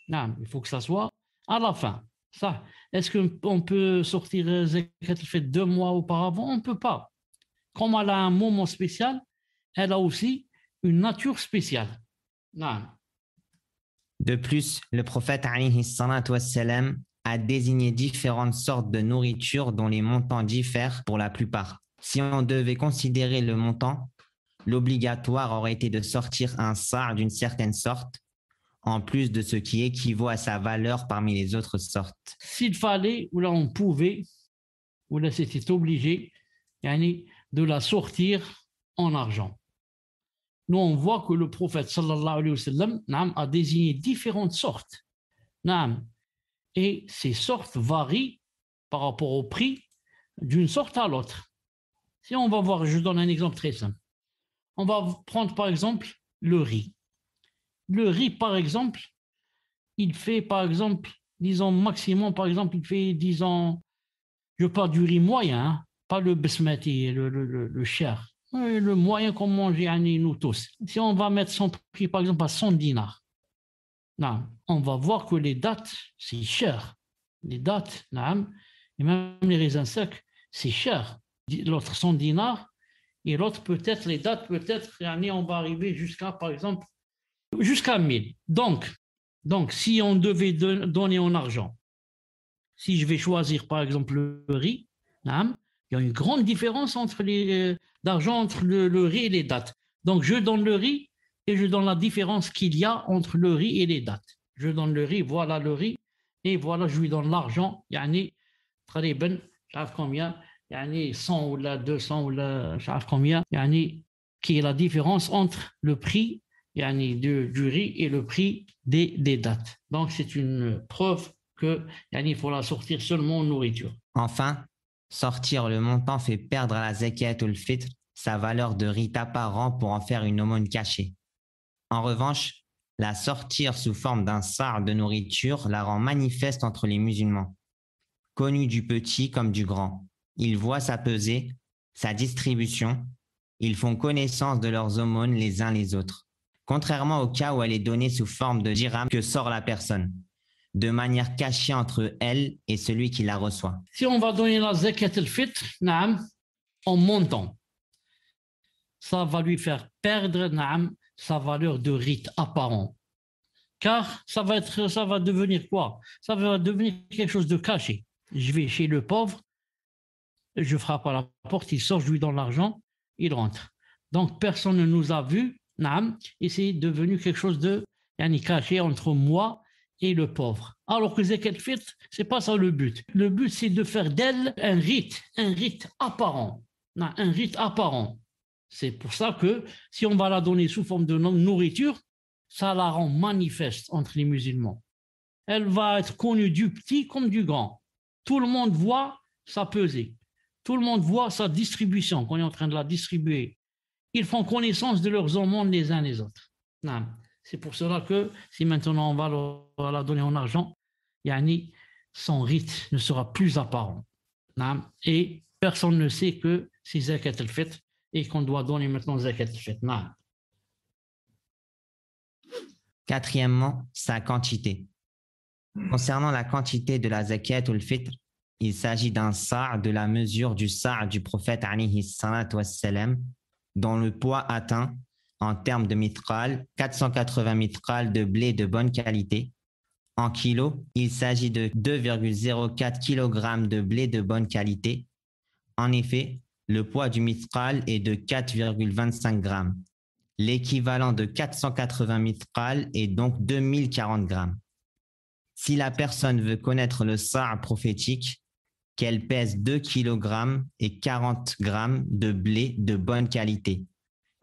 Non, il faut que ça soit à la fin. Ça. Est-ce qu'on peut sortir Zakat al-Fitr 2 mois auparavant? On ne peut pas. Comme elle a un moment spécial, elle a aussi une nature spéciale. Non. De plus, le prophète alayhi salatu wassalam a désigné différentes sortes de nourriture dont les montants diffèrent pour la plupart. Si on devait considérer le montant, l'obligatoire aurait été de sortir un sa' d'une certaine sorte, en plus de ce qui équivaut à sa valeur parmi les autres sortes. S'il fallait, ou là on pouvait, ou là c'était obligé, de la sortir en argent. Nous on voit que le prophète sallallahu alayhi wa sallam a désigné différentes sortes. Et ces sortes varient par rapport au prix d'une sorte à l'autre. Si on va voir, je donne un exemple très simple. On va prendre par exemple le riz. Le riz, par exemple, il fait par exemple, disons maximum, par exemple, il fait, disons, je parle du riz moyen, pas le basmati, le cher. Le moyen qu'on mange nous tous. Si on va mettre son prix par exemple à 100 dinars, on va voir que les dattes, c'est cher. Les dattes, et même les raisins secs, c'est cher. L'autre 100 dinars, et l'autre peut-être, les dattes, peut-être, on va arriver jusqu'à, par exemple, jusqu'à 1000. Donc, si on devait donner en argent, si je vais choisir par exemple le riz, il y a une grande différence d'argent entre le riz et les dattes. Donc, je donne le riz et je donne la différence qu'il y a entre le riz et les dattes. Je donne le riz, voilà le riz, et voilà, je lui donne l'argent, يعني تقريبا مش عارف combien, يعني 100 ou 200 ou مش عارف combien, يعني qui est la différence entre le prix يعني du riz et le prix des dattes. Donc c'est une preuve que يعني il faut la sortir seulement en nourriture. Enfin, sortir le montant fait perdre à la zakat ou le fitr sa valeur de rite apparent pour en faire une aumône cachée. En revanche, la sortir sous forme d'un sar de nourriture la rend manifeste entre les musulmans, connu du petit comme du grand. Ils voient sa pesée, sa distribution, ils font connaissance de leurs aumônes les uns les autres, contrairement au cas où elle est donnée sous forme de dirham que sort la personne, de manière cachée entre elle et celui qui la reçoit. Si on va donner la zakat al-fitr, en montant, ça va lui faire perdre sa valeur de rite apparent. Car ça va devenir quoi? Ça va devenir quelque chose de caché. Je vais chez le pauvre, je frappe à la porte, il sort, je lui donne l'argent, il rentre. Donc personne ne nous a vus, et c'est devenu quelque chose de caché entre moi et le pauvre. Alors que zakat al-fitr, c'est pas ça le but. Le but, c'est de faire d'elle un rite apparent. Un rite apparent. C'est pour ça que si on va la donner sous forme de nourriture, ça la rend manifeste entre les musulmans. Elle va être connue du petit comme du grand. Tout le monde voit sa pesée. Tout le monde voit sa distribution, qu'on est en train de la distribuer. Ils font connaissance de leurs aumônes les uns les autres. C'est pour cela que si maintenant on va la donner en argent, son rite ne sera plus apparent. Et personne ne sait que c'est zakat al-fitr et qu'on doit donner maintenant zakat al-fitr. Quatrièmement, sa quantité. Concernant la quantité de la zakat ou le fitr, il s'agit d'un sa' de la mesure du sa' du prophète alayhi salatu wassalam, dont le poids atteint, en termes de mithqal, 480 mithqal de blé de bonne qualité. En kilos, il s'agit de 2,04 kg de blé de bonne qualité. En effet, le poids du mithqal est de 4,25 grammes. L'équivalent de 480 mithqal est donc 2040 grammes. Si la personne veut connaître le sa' prophétique, qu'elle pèse 2 kg et 40 grammes de blé de bonne qualité,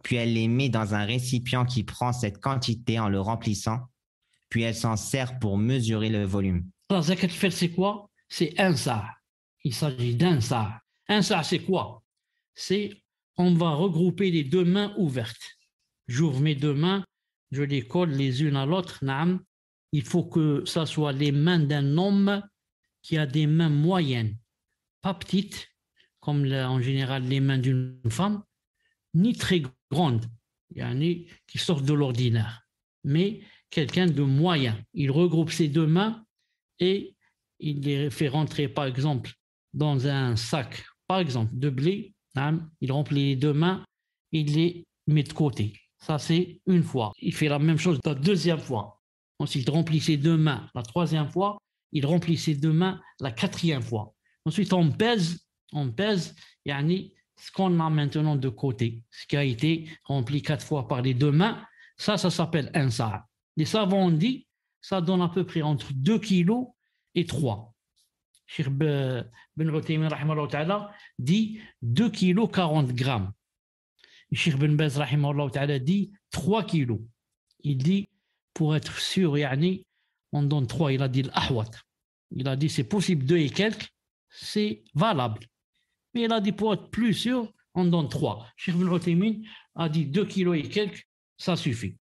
puis elle les met dans un récipient qui prend cette quantité en le remplissant, puis elle s'en sert pour mesurer le volume. La zakat al-fitr, c'est quoi? C'est un sa'. Il s'agit d'un sa'. Un sa', c'est quoi? C'est, on va regrouper les deux mains ouvertes. J'ouvre mes deux mains, je les colle les unes à l'autre. Il faut que ça soit les mains d'un homme qui a des mains moyennes, pas petites, comme en général les mains d'une femme, ni très grandes, qui sortent de l'ordinaire, mais quelqu'un de moyen. Il regroupe ses deux mains et il les fait rentrer, par exemple, dans un sac, par exemple, de blé. Il remplit les deux mains, il les met de côté. Ça, c'est une fois. Il fait la même chose la deuxième fois. Ensuite, il remplit ses deux mains la troisième fois. Il remplit ses deux mains la quatrième fois. Ensuite, on pèse ce qu'on a maintenant de côté, ce qui a été rempli 4 fois par les deux mains. Ça s'appelle un sa'. Les savants ont dit ça donne à peu près entre 2 kilos et 3. Cheikh Ben Uthaymin rahimahullah ta'ala dit 2 kilos 40 grammes. Cheikh Ben Baz rahimahullah ta'ala dit 3 kilos. Il dit pour être sûr, on donne 3. Il a dit l'ahwat. Il a dit c'est possible 2 et quelques, c'est valable. Mais il a dit pour être plus sûr, on donne 3. Cheikh Ben Uthaymin a dit 2 kilos et quelques, ça suffit.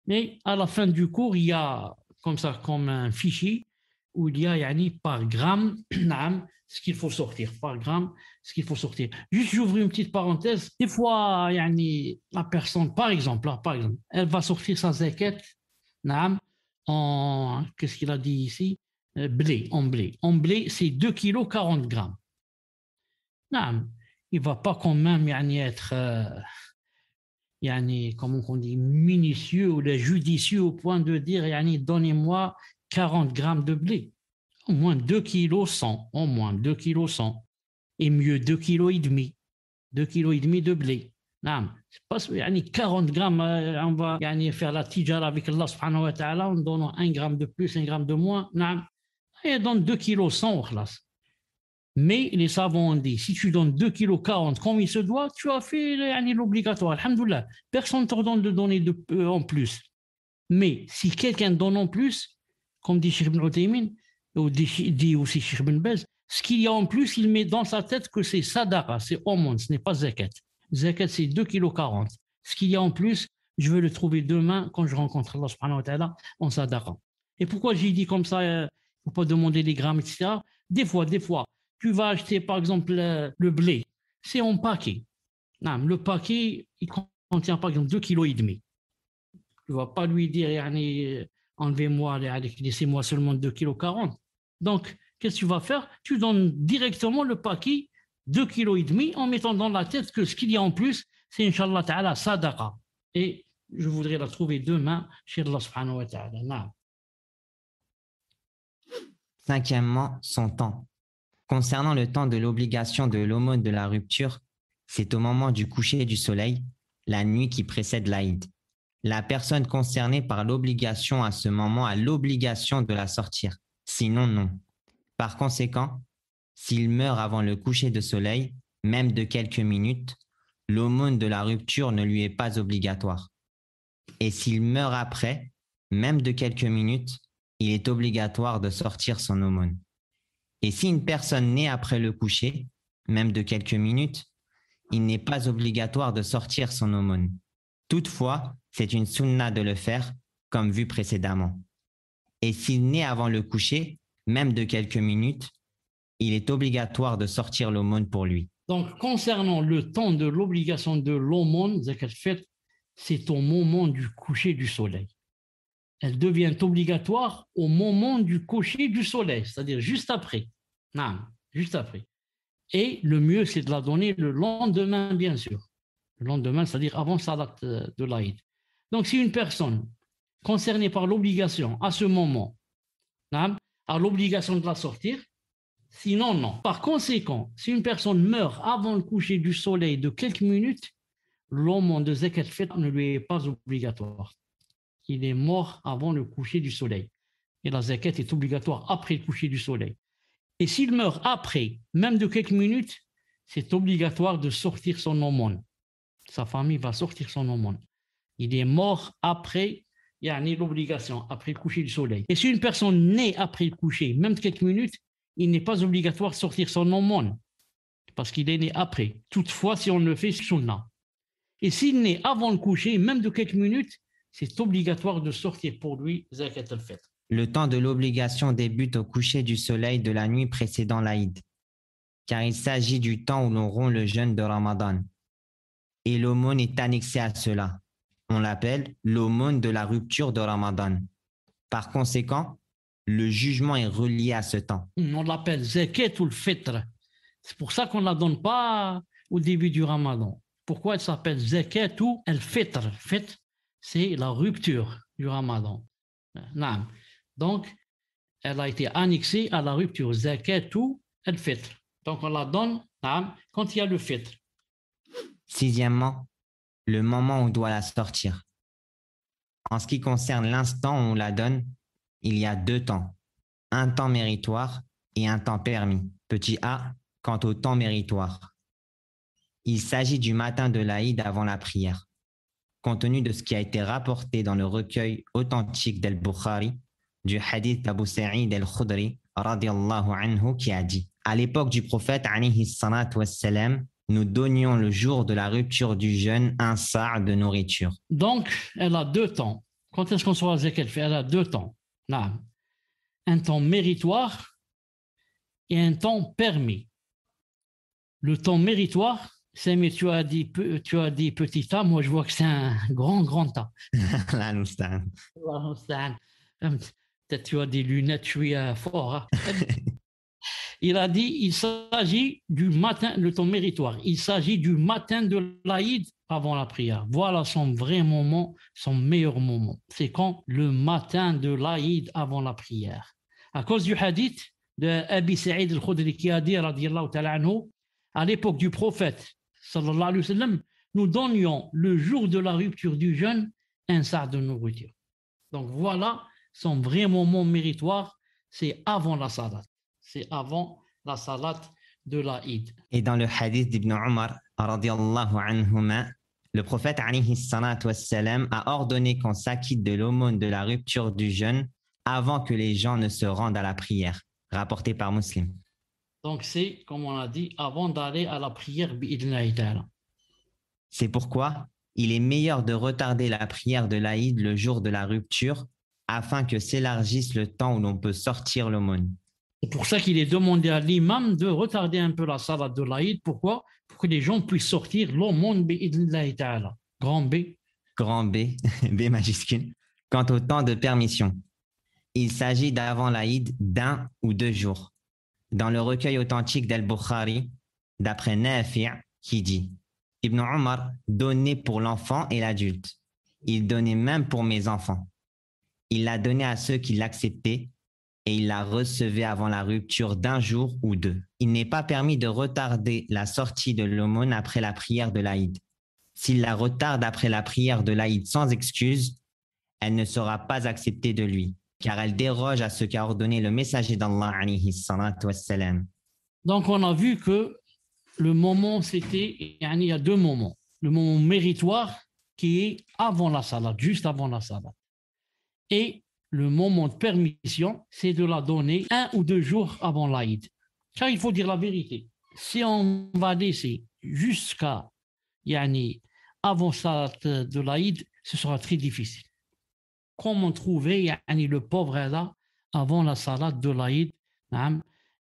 Mais à la fin du cours, il y a comme un fichier où il y a par gramme ce qu'il faut sortir. Par gramme, ce qu'il faut sortir. Juste, j'ouvre une petite parenthèse. Des fois, la personne, par exemple, elle va sortir sa zakat en, qu'est-ce qu'il a dit ici? Blé, en blé. En blé, c'est 2 kilos 40 grammes. Il ne va pas quand même être... comment on dit, minutieux ou judicieux au point de dire donnez-moi 40 grammes de blé. Au moins 2 kilos 100, au moins 2 kilos 100. Et mieux 2 kilos et demi. 2 kilos et demi de blé. نعم. C'est pas يعني 40 grammes, on va يعني faire la tijara avec Allah subhanahu wa ta'ala en donnant 1 gramme de plus, 1 gramme de moins. نعم. Et donne 2 kg 100 خلاص. Mais les savants ont dit, si tu donnes 2 kg 40 comme il se doit, tu as fait يعني l'obligatoire. Alhamdoulilah. Personne ne te donne de donner en plus. Mais si quelqu'un donne en plus, comme dit Cheikh Ibn Uthaymin, ou dit aussi Cheikh Ibn Baz, ce qu'il y a en plus, il met dans sa tête que c'est sadaqa, c'est aumône, ce n'est pas zakat. Zakat, c'est 2 kg 40. Ce qu'il y a en plus, je vais le trouver demain quand je rencontre Allah subhanahu wa ta'ala en sadaqa. Et pourquoi j'ai dit comme ça, il ne faut pas demander les grammes, etc. Des fois, tu vas acheter par exemple le blé, c'est en paquet. Non, le paquet, il contient par exemple 2,5 kg. Tu ne vas pas lui dire, enlevez-moi, laissez-moi seulement 2,40 kg. Donc, qu'est-ce que tu vas faire? Tu donnes directement le paquet 2,5 kg en mettant dans la tête que ce qu'il y a en plus, c'est Inch'Allah Ta'ala sadaqa. Et je voudrais la trouver demain chez Allah subhanahu wa ta'ala. Non. Cinquièmement, son temps. Concernant le temps de l'obligation de l'aumône de la rupture, c'est au moment du coucher du soleil, la nuit qui précède l'Aïd. La personne concernée par l'obligation à ce moment a l'obligation de la sortir, sinon non. Par conséquent, s'il meurt avant le coucher de soleil, même de quelques minutes, l'aumône de la rupture ne lui est pas obligatoire. Et s'il meurt après, même de quelques minutes, il est obligatoire de sortir son aumône. Et si une personne naît après le coucher, même de quelques minutes, il n'est pas obligatoire de sortir son aumône. Toutefois, c'est une sunna de le faire, comme vu précédemment. Et s'il naît avant le coucher, même de quelques minutes, il est obligatoire de sortir l'aumône pour lui. Donc, concernant le temps de l'obligation de l'aumône, zakat al-fitr, c'est au moment du coucher du soleil. Elle devient obligatoire au moment du coucher du soleil, c'est-à-dire juste après. Non, juste après. Et le mieux, c'est de la donner le lendemain, bien sûr. Le lendemain, c'est-à-dire avant Salat de l'Aïd. Donc, si une personne concernée par l'obligation à ce moment a l'obligation de la sortir, sinon, non. Par conséquent, si une personne meurt avant le coucher du soleil de quelques minutes, l'aumône de zakat al-fitr ne lui est pas obligatoire. Il est mort avant le coucher du soleil. Et la zakat est obligatoire après le coucher du soleil. Et s'il meurt après, même de quelques minutes, c'est obligatoire de sortir son aumône. Sa famille va sortir son aumône. Il est mort après, il y a l'obligation, après le coucher du soleil. Et si une personne naît après le coucher, même de quelques minutes, il n'est pas obligatoire de sortir son aumône, parce qu'il est né après. Toutefois, si on le fait, c'est sunnah. Et s'il naît avant le coucher, même de quelques minutes, c'est obligatoire de sortir pour lui zakat al-fitr. Le temps de l'obligation débute au coucher du soleil de la nuit précédant l'Aïd, car il s'agit du temps où l'on rompt le jeûne de Ramadan. Et l'aumône est annexée à cela. On l'appelle l'aumône de la rupture de Ramadan. Par conséquent, le jugement est relié à ce temps. On l'appelle zakat al-fitr. C'est pour ça qu'on ne la donne pas au début du Ramadan. Pourquoi elle s'appelle zakat al-fitr? Fitr, c'est la rupture du Ramadan. Non. Donc, elle a été annexée à la rupture. Zakat al-fitr. Donc, on la donne quand il y a le fitr. Sixièmement, le moment où on doit la sortir. En ce qui concerne l'instant où on la donne, il y a deux temps. Un temps méritoire et un temps permis. Petit a, quant au temps méritoire. Il s'agit du matin de l'Aïd avant la prière. Compte tenu de ce qui a été rapporté dans le recueil authentique d'Al-Bukhari, du hadith d'Abu Sa'id al-Khudri, radiallahu anhu, qui a dit: à l'époque du prophète, alayhi salatu wassalam, nous donnions le jour de la rupture du jeûne un sa' de nourriture. Donc, elle a deux temps. Quand est-ce qu'on saura zakat al-fitr? Elle a deux temps. Non. Un temps méritoire et un temps permis. Le temps méritoire, c'est, mais tu as dit petit tas, moi je vois que c'est un grand tas. Peut-être tu as des lunettes, je suis fort. Hein. Il a dit, il s'agit du matin, le temps méritoire, il s'agit du matin de l'Aïd avant la prière. Voilà son vrai moment, son meilleur moment. C'est quand? Le matin de l'Aïd avant la prière. À cause du hadith de Abi Sa'id al-Khudri qui a dit, radiyallahu ta'ala anhu, à l'époque du prophète, sallallahu alayhi wa sallam, nous donnions le jour de la rupture du jeûne un sa' de nourriture. Donc voilà son vrai moment méritoire, c'est avant la salat. C'est avant la salat de l'Aïd. Et dans le hadith d'Ibn Omar, radiyallahu anhuma, le prophète alayhi salatu wassalam, a ordonné qu'on s'acquitte de l'aumône de la rupture du jeûne avant que les gens ne se rendent à la prière, rapporté par Muslim. Donc c'est, comme on a dit, avant d'aller à la prière bi'idhnillahi ta'ala. C'est pourquoi il est meilleur de retarder la prière de l'Aïd le jour de la rupture afin que s'élargisse le temps où l'on peut sortir l'aumône. C'est pour ça qu'il est demandé à l'imam de retarder un peu la salat de l'Aïd. Pourquoi? Pour que les gens puissent sortir l'aumône bi'idhnillahi ta'ala. Grand B. Grand B, B majuscule. Quant au temps de permission, il s'agit d'avant l'Aïd d'1 ou 2 jours. Dans le recueil authentique d'Al-Bukhari, d'après Nafi' qui dit « Ibn Omar donnait pour l'enfant et l'adulte. Il donnait même pour mes enfants. Il l'a donné à ceux qui l'acceptaient et il la recevait avant la rupture d'1 jour ou 2. Il n'est pas permis de retarder la sortie de l'aumône après la prière de l'Aïd. S'il la retarde après la prière de l'Aïd sans excuse, elle ne sera pas acceptée de lui, car elle déroge à ce qu'a ordonné le messager d'Allah alayhi salatu wassalam. Donc on a vu que le moment c'était, il y a 2 moments. Le moment méritoire qui est avant la salat, juste avant la salat. Et le moment de permission, c'est de la donner 1 ou 2 jours avant l'Aïd. Car il faut dire la vérité. Si on va laisser jusqu'à avant salat de l'Aïd, ce sera très difficile. Comment trouver le pauvre là avant la salat de l'Aïd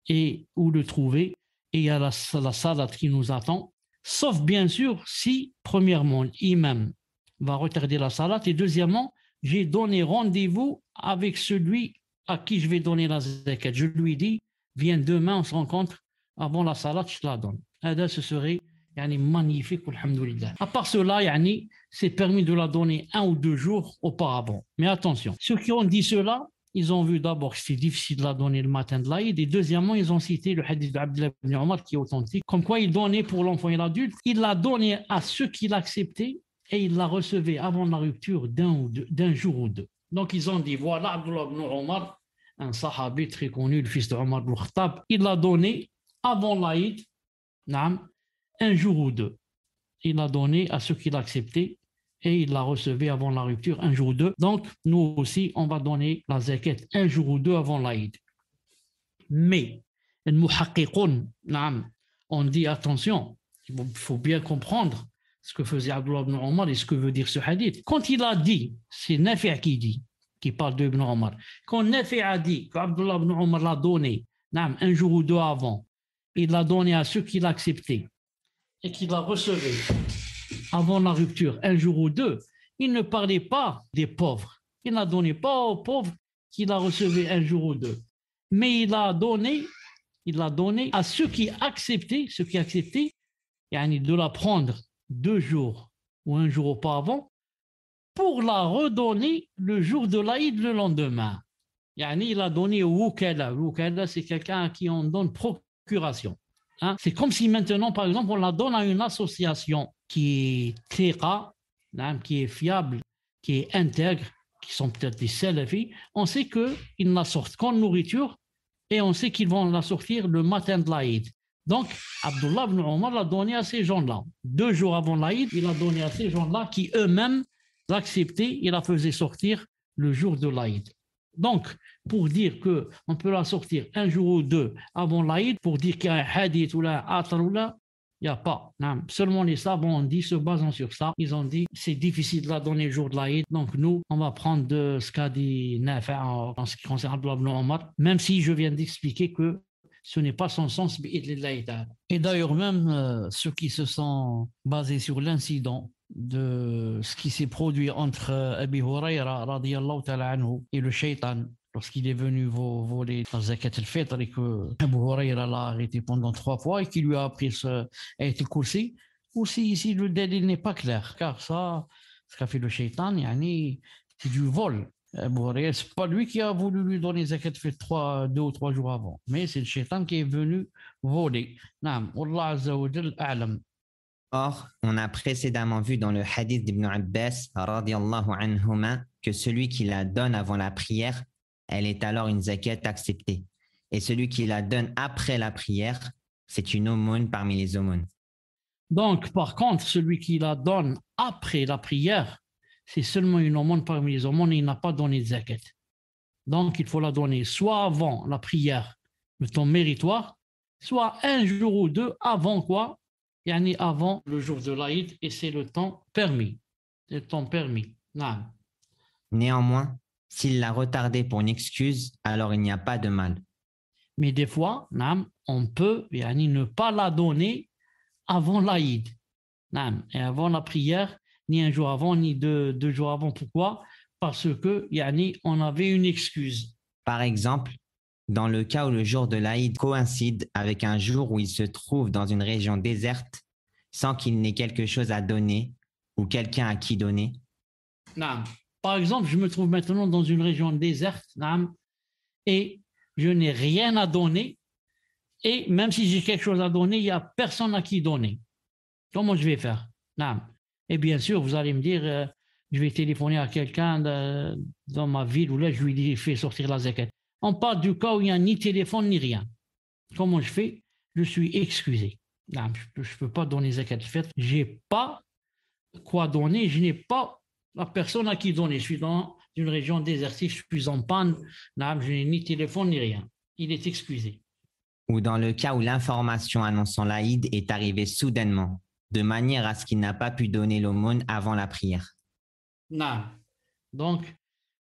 et où le trouver? Et il y a la salat qui nous attend, sauf bien sûr si, premièrement, l'imam va retarder la salat et deuxièmement, j'ai donné rendez-vous avec celui à qui je vais donner la zakat. Je lui dis, viens demain, on se rencontre avant la salat, je te la donne. Ce serait magnifique, alhamdoulilah. À part cela, c'est permis de la donner 1 ou 2 jours auparavant. Mais attention, ceux qui ont dit cela, ils ont vu d'abord que c'est difficile de la donner le matin de l'Aïd et deuxièmement, ils ont cité le hadith d'Abdullah ibn Omar qui est authentique, comme quoi il donnait pour l'enfant et l'adulte, il l'a donné à ceux qui l'acceptaient et il la recevait avant la rupture d'un jour ou 2. Donc ils ont dit, voilà Abdullah ibn Omar, un sahabi très connu, le fils de Omar ibn Khattab, il l'a donné avant l'Aïd, 1 jour ou 2. Il l'a donné à ceux qui l'acceptaient et il l'a recevait avant la rupture 1 jour ou 2. Donc, nous aussi, on va donner la zakat 1 jour ou 2 avant l'Aïd. Mais, on dit attention, il faut bien comprendre ce que faisait Abdullah ibn Omar et ce que veut dire ce hadith. Quand il a dit, c'est Nafi' qui dit, qui parle d'Ibn Omar, quand Nafi' a dit qu'Abdullah ibn Omar l'a donné 1 jour ou 2 avant, il l'a donné à ceux qui l'acceptaient et qui la recevaient avant la rupture 1 jour ou 2, il ne parlait pas des pauvres. Il n'a donné pas aux pauvres qui la recevaient 1 jour ou 2. Mais il l'a donné à ceux qui acceptaient de la prendre 2 jours ou 1 jour auparavant pour la redonner le jour de l'Aïd le lendemain. Il a donné au wukala. Le wukala, c'est quelqu'un à qui on donne procuration. C'est comme si maintenant, par exemple, on la donne à une association qui est thiqa, qui est fiable, qui est intègre, qui sont peut-être des salafis. On sait qu'ils ne la sortent qu'en nourriture et on sait qu'ils vont la sortir le matin de l'Aïd. Donc, Abdullah ibn Omar l'a donné à ces gens-là. 2 jours avant l'Aïd, il l'a donné à ces gens-là qui eux-mêmes l'acceptaient et la faisaient sortir le jour de l'Aïd. Donc, pour dire qu'on peut la sortir 1 jour ou 2 avant l'Aïd, pour dire qu'il y a un hadith ou là, atar ou là, il n'y a pas. Non. Seulement les savants ont dit, se basant sur ça, ils ont dit c'est difficile de la donner le jour de l'Aïd. Donc nous, on va prendre de ce qu'a dit Nafi' en ce qui concerne Abdullah ibn Omar, même si je viens d'expliquer que ce n'est pas son sens. Et d'ailleurs même ceux qui se sont basés sur l'incident de ce qui s'est produit entre Abi Hurayra radiyallahu ta'ala anhu et le shaitan lorsqu'il est venu voler la zakat al-fitr et que Abu Hurayra l'a arrêté pendant 3 fois et qu'il lui a appris ce ayat al-kursi. Aussi ici le dalil n'est pas clair car ça, ce qu'a fait le shaitan, c'est du vol. Abu Hurayra, c'est pas lui qui a voulu lui donner zakat al-fitr 2 ou 3 jours avant, mais c'est le shaitan qui est venu voler. Naam, Wallah azza wa jal a'lam. Or, on a précédemment vu dans le hadith d'Ibn Abbas radiyallahu anhuma que celui qui la donne avant la prière, elle est alors une zakat acceptée. Et celui qui la donne après la prière, c'est une aumône parmi les aumônes. Donc, par contre, celui qui la donne après la prière, c'est seulement une aumône parmi les aumônes et il n'a pas donné de zakat. Donc, il faut la donner soit avant la prière, le temps méritoire, soit un jour ou deux avant quoi? Yani avant le jour de l'Aïd et c'est le temps permis. C'est le temps permis. Non. Néanmoins, s'il l'a retardé pour une excuse, alors il n'y a pas de mal. Mais des fois, on peut yani, ne pas la donner avant l'Aïd. Et avant la prière, ni un jour avant, ni deux jours avant. Pourquoi? Parce que yani, on avait une excuse. Par exemple, dans le cas où le jour de l'Aïd coïncide avec un jour où il se trouve dans une région déserte sans qu'il n'ait quelque chose à donner ou quelqu'un à qui donner. Par exemple, je me trouve maintenant dans une région déserte et je n'ai rien à donner et même si j'ai quelque chose à donner, il n'y a personne à qui donner. Comment je vais faire? Et bien sûr, vous allez me dire, je vais téléphoner à quelqu'un dans ma ville où là, je lui dis, fais sortir la zakat. On parle du cas où il n'y a ni téléphone ni rien. Comment je fais? Je suis excusé. Je ne peux pas donner zakat. Je n'ai pas quoi donner. Je n'ai pas la personne à qui donner. Je suis dans une région désertique. Je suis en panne. Je n'ai ni téléphone ni rien. Il est excusé. Ou dans le cas où l'information annonçant l'Aïd est arrivée soudainement, de manière à ce qu'il n'a pas pu donner l'aumône avant la prière. Non. Donc,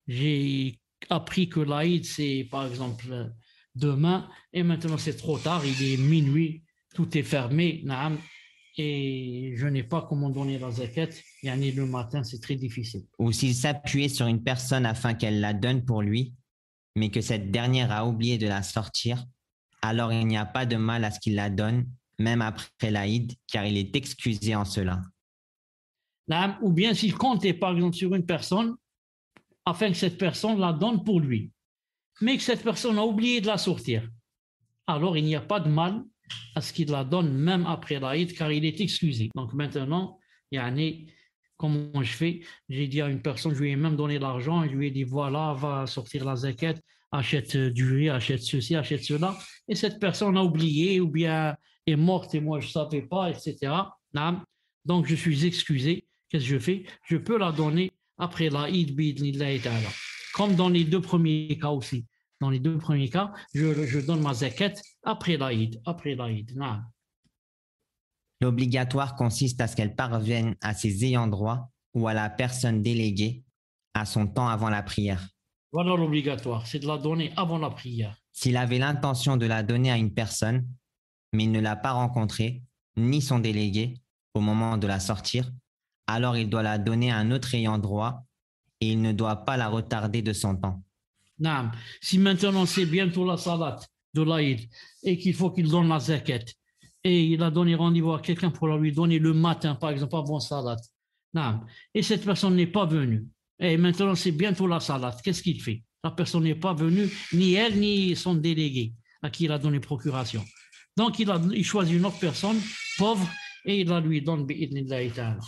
j'ai appris que l'Aïd, c'est par exemple demain, et maintenant c'est trop tard, il est minuit, tout est fermé, et je n'ai pas comment donner la zakat, yani le matin, c'est très difficile. Ou s'il s'appuyait sur une personne afin qu'elle la donne pour lui, mais que cette dernière a oublié de la sortir, alors il n'y a pas de mal à ce qu'il la donne, même après l'Aïd, car il est excusé en cela. Ou bien s'il comptait par exemple sur une personne, afin que cette personne la donne pour lui, mais que cette personne a oublié de la sortir, alors il n'y a pas de mal à ce qu'il la donne même après l'Aïd, car il est excusé. Donc maintenant, comment je fais? J'ai dit à une personne, je lui ai même donné l'argent, je lui ai dit, voilà, va sortir la zakat, achète du riz, achète ceci, achète cela, et cette personne a oublié ou bien est morte et moi je ne savais pas, etc. Donc je suis excusé. Qu'est-ce que je fais? Je peux la donner après l'Aïd, comme dans les deux premiers cas aussi. Dans les deux premiers cas, je donne ma zakat après l'Aïd. L'obligatoire consiste à ce qu'elle parvienne à ses ayants droit ou à la personne déléguée à son temps avant la prière. Voilà l'obligatoire, c'est de la donner avant la prière. S'il avait l'intention de la donner à une personne, mais il ne l'a pas rencontrée, ni son délégué, au moment de la sortir, alors il doit la donner à un autre ayant droit et il ne doit pas la retarder de son temps. Si maintenant c'est bientôt la salat de l'Aïd et qu'il faut qu'il donne la zakat et il a donné rendez-vous à quelqu'un pour la lui donner le matin, par exemple, avant salat, et cette personne n'est pas venue, et maintenant c'est bientôt la salat, qu'est-ce qu'il fait? La personne n'est pas venue, ni elle, ni son délégué à qui il a donné procuration. Donc il choisit une autre personne, pauvre, et il la lui donne bi'idnillahi ta'ala.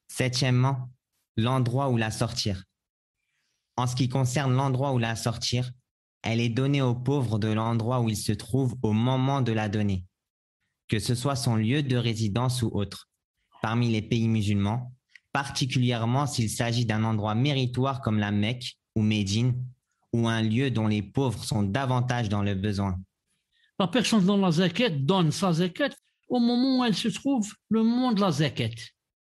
Septièmement, l'endroit où la sortir. En ce qui concerne l'endroit où la sortir, elle est donnée aux pauvres de l'endroit où il se trouve au moment de la donner, que ce soit son lieu de résidence ou autre, parmi les pays musulmans, particulièrement s'il s'agit d'un endroit méritoire comme la Mecque ou Médine, ou un lieu dont les pauvres sont davantage dans le besoin. La personne dans la zakat donne sa zakat au moment où elle se trouve, le moment de la zakat.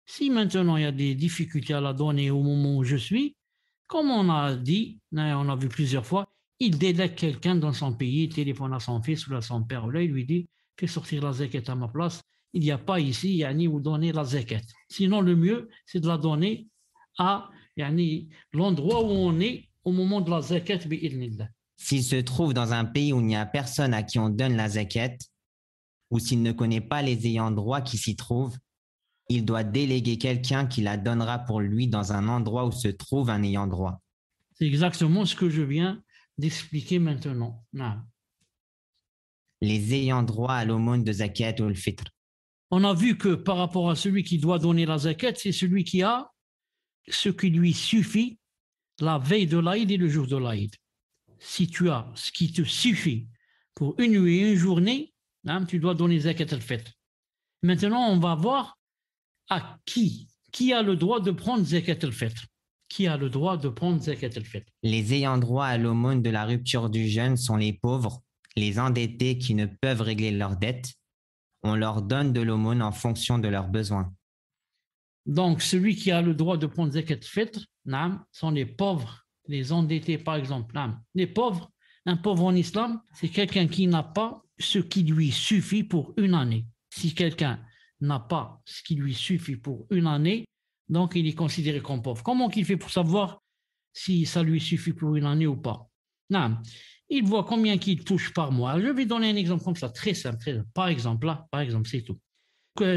Si maintenant il y a des difficultés à la donner au moment où je suis, comme on a dit, on a vu plusieurs fois, il délègue quelqu'un dans son pays, il téléphone à son fils ou à son père, là, il lui dit, fais sortir la zakat à ma place, il n'y a pas ici, où donner la zakat. Sinon, le mieux, c'est de la donner à l'endroit où on est au moment de la zakat, bi'idnillah. S'il se trouve dans un pays où il n'y a personne à qui on donne la zakat, ou s'il ne connaît pas les ayants droit qui s'y trouvent, il doit déléguer quelqu'un qui la donnera pour lui dans un endroit où se trouve un ayant droit. C'est exactement ce que je viens d'expliquer maintenant. Les ayants droit à l'aumône de zakat ou le fitr. On a vu que par rapport à celui qui doit donner la zakat, c'est celui qui a ce qui lui suffit la veille de l'Aïd et le jour de l'Aïd. Si tu as ce qui te suffit pour une nuit et une journée, hein, tu dois donner zakat al-fitr. Maintenant, on va voir à qui a le droit de prendre zakat al-fitr. Qui a le droit de prendre zakat al-fitr? Les ayants droit à l'aumône de la rupture du jeûne sont les pauvres, les endettés qui ne peuvent régler leurs dettes. On leur donne de l'aumône en fonction de leurs besoins. Donc, celui qui a le droit de prendre zakat al-fitr, sont les pauvres, les endettés par exemple. Les pauvres, un pauvre en islam, c'est quelqu'un qui n'a pas ce qui lui suffit pour une année. Si quelqu'un n'a pas ce qui lui suffit pour une année, donc il est considéré comme pauvre. Comment il fait pour savoir si ça lui suffit pour une année ou pas? Il voit combien qu'il touche par mois. Je vais donner un exemple comme ça, très simple. Par exemple, c'est tout.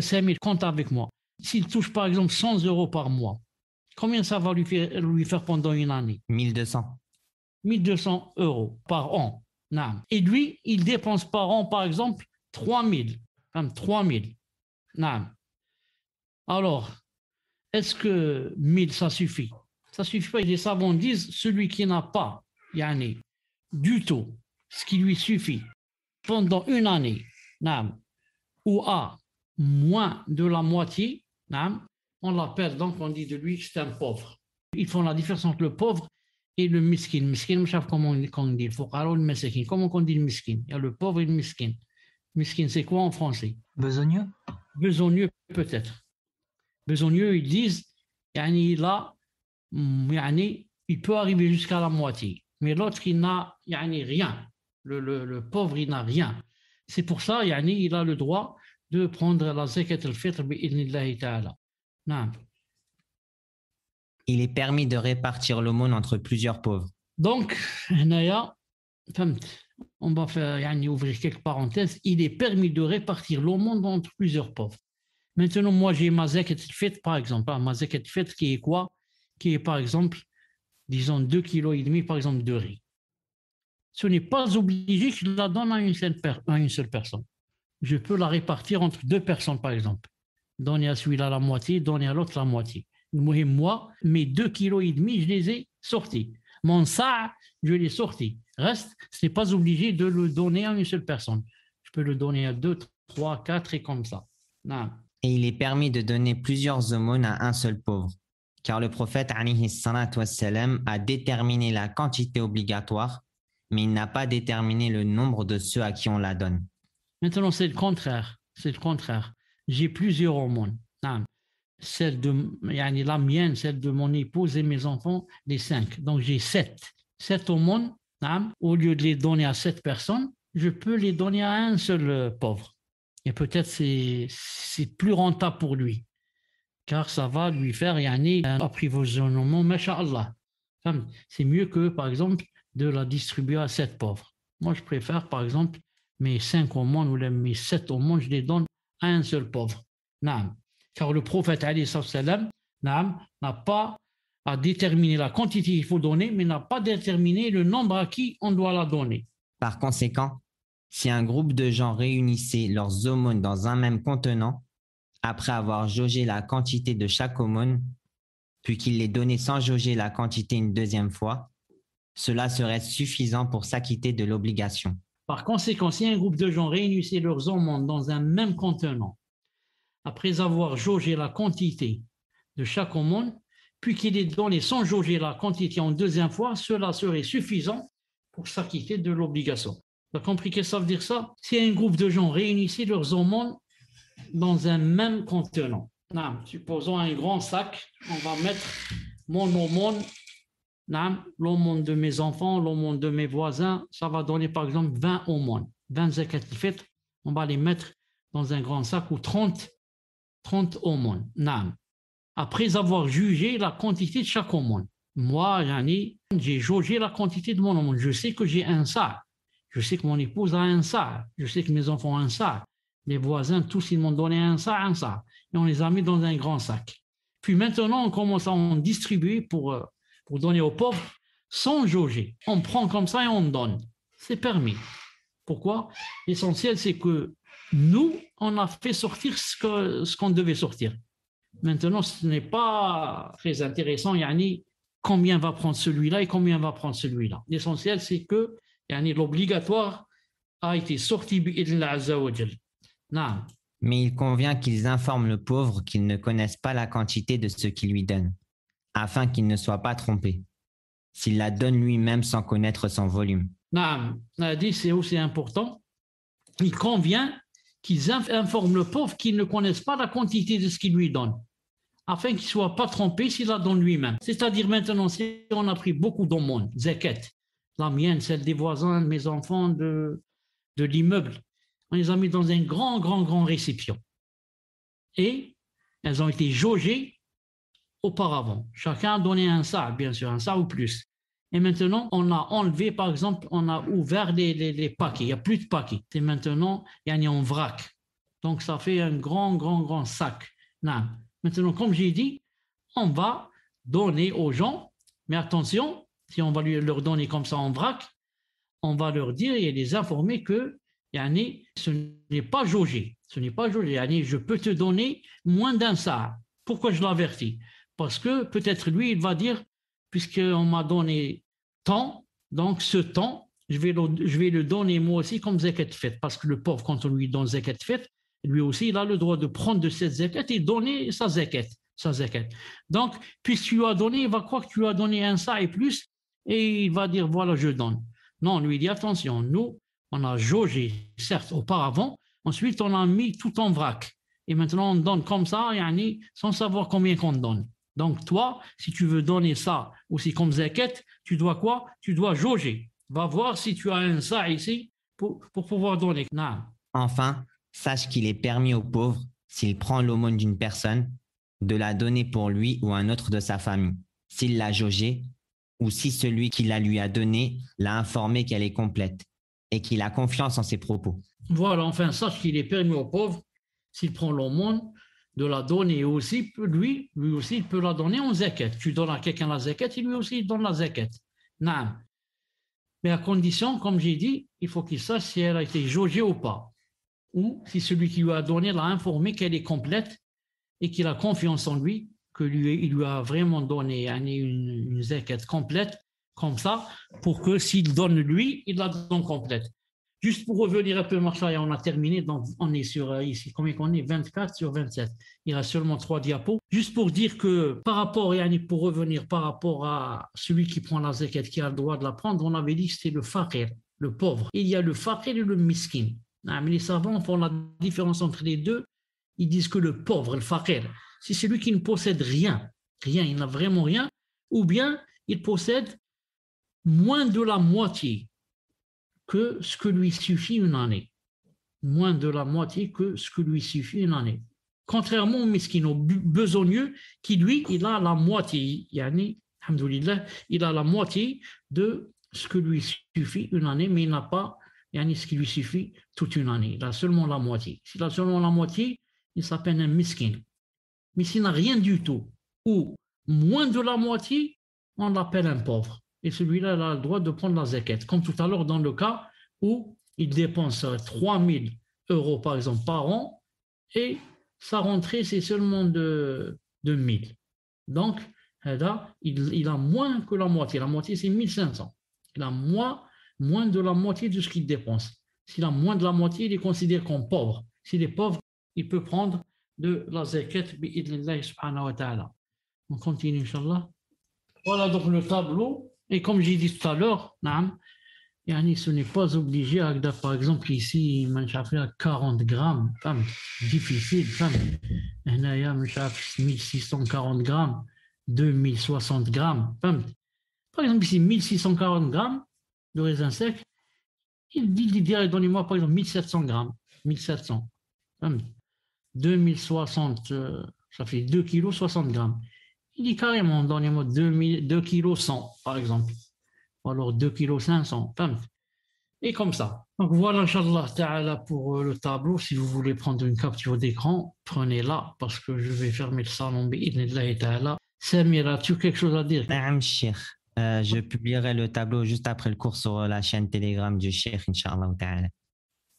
Samir, compte avec moi. S'il touche par exemple 100 euros par mois, combien ça va lui faire pendant une année? 1200. 1200 euros par an. Et lui, il dépense par an, par exemple, 3000. 3000. Alors, est-ce que 1000, ça suffit? Ça suffit pas. Les savants disent, celui qui n'a pas du tout ce qui lui suffit pendant une année, ou a moins de la moitié, on l'appelle, donc on dit de lui que c'est un pauvre. Ils font la différence entre le pauvre et le miskin. Miskin, je sais comment on dit, le fuqara ou le masakin. Comment on dit le miskin? Il y a le pauvre et le miskin. Miskin, c'est quoi en français? Besogneux. Besogneux, peut-être. Besogneux, ils disent, il peut arriver jusqu'à la moitié. Mais l'autre, il n'a rien. Le pauvre, il n'a rien. C'est pour ça, il a le droit de prendre la zakat al-fitr bi'idhnillahi ta'ala. Il est permis de répartir l'aumône entre plusieurs pauvres. Donc, on va faire ouvrir quelques parenthèses. Il est permis de répartir l'aumône entre plusieurs pauvres. Maintenant, moi, j'ai ma zakat al-fitr, par exemple. Ma zakat al-fitr qui est quoi? Qui est, par exemple, disons 2,5 kg, par exemple, de riz. Ce n'est pas obligé que je la donne à une seule personne. Je peux la répartir entre deux personnes, par exemple. Donner à celui-là la moitié, donner à l'autre la moitié. Moi, mes 2,5 kg, je les ai sortis. Mon sa', je l'ai sorti. Reste, ce n'est pas obligé de le donner à une seule personne. Je peux le donner à 2, 3, 4 et comme ça. Et il est permis de donner plusieurs aumônes à un seul pauvre. Car le prophète alayhi salatu wassalam a déterminé la quantité obligatoire, mais il n'a pas déterminé le nombre de ceux à qui on la donne. Maintenant, c'est le contraire. J'ai plusieurs aumônes. Celle de la mienne, celle de mon épouse et mes enfants, les 5. Donc, j'ai 7. 7 aumônes. Au lieu de les donner à 7 personnes, je peux les donner à un seul pauvre. Et peut-être c'est plus rentable pour lui. Car ça va lui faire un approvisionnement, masha'Allah. C'est mieux que, par exemple, de la distribuer à 7 pauvres. Moi, je préfère, par exemple, mes 5 aumônes ou mes 7 aumônes, je les donne à un seul pauvre. Car le prophète, alayhi salam, n'a pas à déterminer la quantité qu'il faut donner, mais n'a pas déterminé le nombre à qui on doit la donner. Par conséquent, si un groupe de gens réunissait leurs aumônes dans un même contenant, après avoir jaugé la quantité de chaque aumône, puis qu'ils les donnaient sans jauger la quantité une deuxième fois, cela serait suffisant pour s'acquitter de l'obligation. Par conséquent, si un groupe de gens réunissait leurs aumônes dans un même contenant, après avoir jaugé la quantité de chaque aumône, puis qu'il les donnait sans jauger la quantité en deuxième fois, cela serait suffisant pour s'acquitter de l'obligation. Tu as compris ce que ça veut dire ça? Si un groupe de gens réunissait leurs aumônes dans un même contenant. Supposons un grand sac, on va mettre mon aumône, l'aumône de mes enfants, l'aumône de mes voisins, ça va donner par exemple 20 aumônes, 20 zakat al-fitr, on va les mettre dans un grand sac ou 30 aumônes. Après avoir jugé la quantité de chaque aumône. Moi, j'ai jaugé la quantité de mon aumône. Je sais que j'ai un sa'. Je sais que mon épouse a un sa'. Je sais que mes enfants ont un sa'. Mes voisins, tous, ils m'ont donné un sa'. Et on les a mis dans un grand sac. Puis maintenant, on commence à en distribuer pour donner aux pauvres sans jauger. On prend comme ça et on donne. C'est permis. Pourquoi? L'essentiel, c'est que nous, on a fait sortir ce qu'on devait sortir. Maintenant, ce n'est pas très intéressant, yani, combien va prendre celui-là et combien va prendre celui-là. L'essentiel, c'est que yani, l'obligatoire a été sorti bi'idhnillah azza wa jal. Naam. Mais il convient qu'ils informent le pauvre qu'ils ne connaissent pas la quantité de ce qu'ils lui donnent, afin qu'il ne soit pas trompé, s'il la donne lui-même sans connaître son volume. Naam. On a dit, c'est aussi important. Il convient qu'ils informent le pauvre qu'ils ne connaissent pas la quantité de ce qu'il lui donne, afin qu'il ne soit pas trompé s'il la donne lui-même. C'est-à-dire maintenant, si on a pris beaucoup d'aumônes, zakat, la mienne, celle des voisins, de mes enfants, de l'immeuble, on les a mis dans un grand récipient. Et elles ont été jaugées auparavant. Chacun a donné un sa, bien sûr, un sa ou plus. Et maintenant, on a enlevé, par exemple, on a ouvert les paquets. Il n'y a plus de paquets. Et maintenant, il y a en vrac. Donc, ça fait un grand sac. Non. Maintenant, comme j'ai dit, on va donner aux gens, mais attention, si on va leur donner comme ça en vrac, on va leur dire et les informer que yani, ce n'est pas jaugé. Ce n'est pas jaugé. Yani, je peux te donner moins d'un sa. Pourquoi je l'avertis? Parce que peut-être lui, il va dire, puisqu'on m'a donné tant, donc ce temps, je vais le donner moi aussi comme zakat fête. Parce que le pauvre, quand on lui donne zakat fête, lui aussi, il a le droit de prendre de cette zakat et donner sa zakat. Donc, puisque tu lui as donné, il va croire que tu lui as donné un sa et plus, et il va dire, voilà, je donne. Non, on lui dit, attention, nous, on a jaugé, certes, auparavant, ensuite, on a mis tout en vrac. Et maintenant, on donne comme ça, yani, sans savoir combien qu'on donne. Donc, toi, si tu veux donner ça aussi comme zakat, tu dois quoi? Tu dois jauger. Va voir si tu as un sa ici pour pouvoir donner. Non. Enfin, sache qu'il est permis au pauvre, s'il prend l'aumône d'une personne, de la donner pour lui ou un autre de sa famille, s'il l'a jaugée, ou si celui qui la lui a donnée l'a informé qu'elle est complète et qu'il a confiance en ses propos. Voilà, enfin, sache qu'il est permis au pauvre, s'il prend l'aumône, de la donner aussi, lui aussi, il peut la donner en zakat. Tu donnes à quelqu'un la zakat, et lui aussi, il donne la zakat. Non. Mais à condition, comme j'ai dit, il faut qu'il sache si elle a été jaugée ou pas. Ou si celui qui lui a donné l'a informé qu'elle est complète et qu'il a confiance en lui, qu'il lui a vraiment donné une zakat complète, comme ça, pour que s'il donne lui, il la donne complète. Juste pour revenir un peu, Marshall, on a terminé, donc on est sur ici, combien qu'on est? 24 sur 27. Il reste seulement 3 diapos. Juste pour dire que par rapport, pour revenir par rapport à celui qui prend la zakat, qui a le droit de la prendre, on avait dit que c'était le faqir, le pauvre. Il y a le faqir et le miskin. Mais les savants font la différence entre les deux. Ils disent que le pauvre, le faqir, c'est celui qui ne possède rien, il n'a vraiment rien, ou bien il possède moins de la moitié que ce que lui suffit une année. Moins de la moitié que ce que lui suffit une année. Contrairement au miskin, au besogneux, qui lui, il a la moitié, yani, alhamdoulilah, il a la moitié de ce que lui suffit une année, mais il n'a pas ce qui lui suffit toute une année. Il a seulement la moitié. S'il a seulement la moitié, il s'appelle un miskin. Mais s'il n'a rien du tout, ou moins de la moitié, on l'appelle un pauvre. Et celui-là, il a le droit de prendre la zakat. Comme tout à l'heure, dans le cas où il dépense 3 000 euros, par exemple, par an, et sa rentrée, c'est seulement de 1 000. Donc, là, il a moins que la moitié. La moitié, c'est 1 500. Il a moins de la moitié de ce qu'il dépense. S'il a moins de la moitié, il est considéré comme pauvre. S'il est pauvre, il peut prendre de la zakat bi'idhnillah subhanahu wa ta'ala. On continue, Inch'Allah. Voilà donc le tableau. Et comme j'ai dit tout à l'heure, ce n'est pas obligé, par exemple, ici, à 40 grammes, difficile, il y a 1640 grammes, 2060 grammes. Par exemple, ici, 1640 grammes de raisin sec, il dit, donnez-moi par exemple 1700 grammes, 1700. 2060, ça fait 2 kg 60 grammes. Il dit carrément, donnez-moi 2 kg 100, par exemple. Ou alors 2 kg 500. Et comme ça. Donc voilà, Inch'Allah ta'ala, pour le tableau. Si vous voulez prendre une capture d'écran, prenez-la, parce que je vais fermer le salon. Bi'idhnillahi ta'ala. Samir, as-tu quelque chose à dire? Naam, Cheikh. Je publierai le tableau juste après le cours sur la chaîne Telegram du Cheikh, Inch'Allah ta'ala.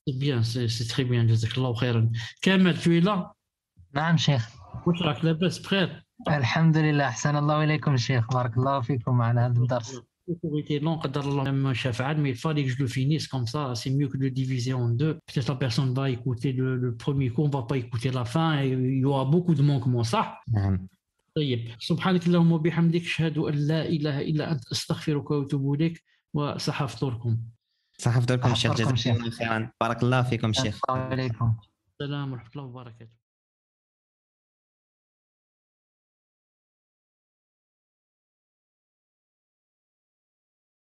C'est bien, c'est très bien. Jazakallah khairan. Kamel, tu es là? نعم شيخ. واش راك لاباس بخير؟ الحمد لله أحسن الله إليكم شيخ بارك الله فيكم على هذا الدرس. Pour été long, قدر الله ما شفعل, mais il fallait que je le finisse comme ça. C'est mieux que de le diviser en deux. Peut-être la personne va écouter le premier cours, on va pas écouter la fin. Et il y aura beaucoup de manquements, ça. نعم. طيب سبحانك اللهم وبحمدك أشهد أن لا إله إلا أنت أستغفرك وأتوب إليك وسأحفظكم. صحفتكم شيخ، أحفظكم جزاكم شيخ. الله خيرا، بارك الله فيكم شيخ. السلام عليكم. السلام ورحمة الله وبركاته.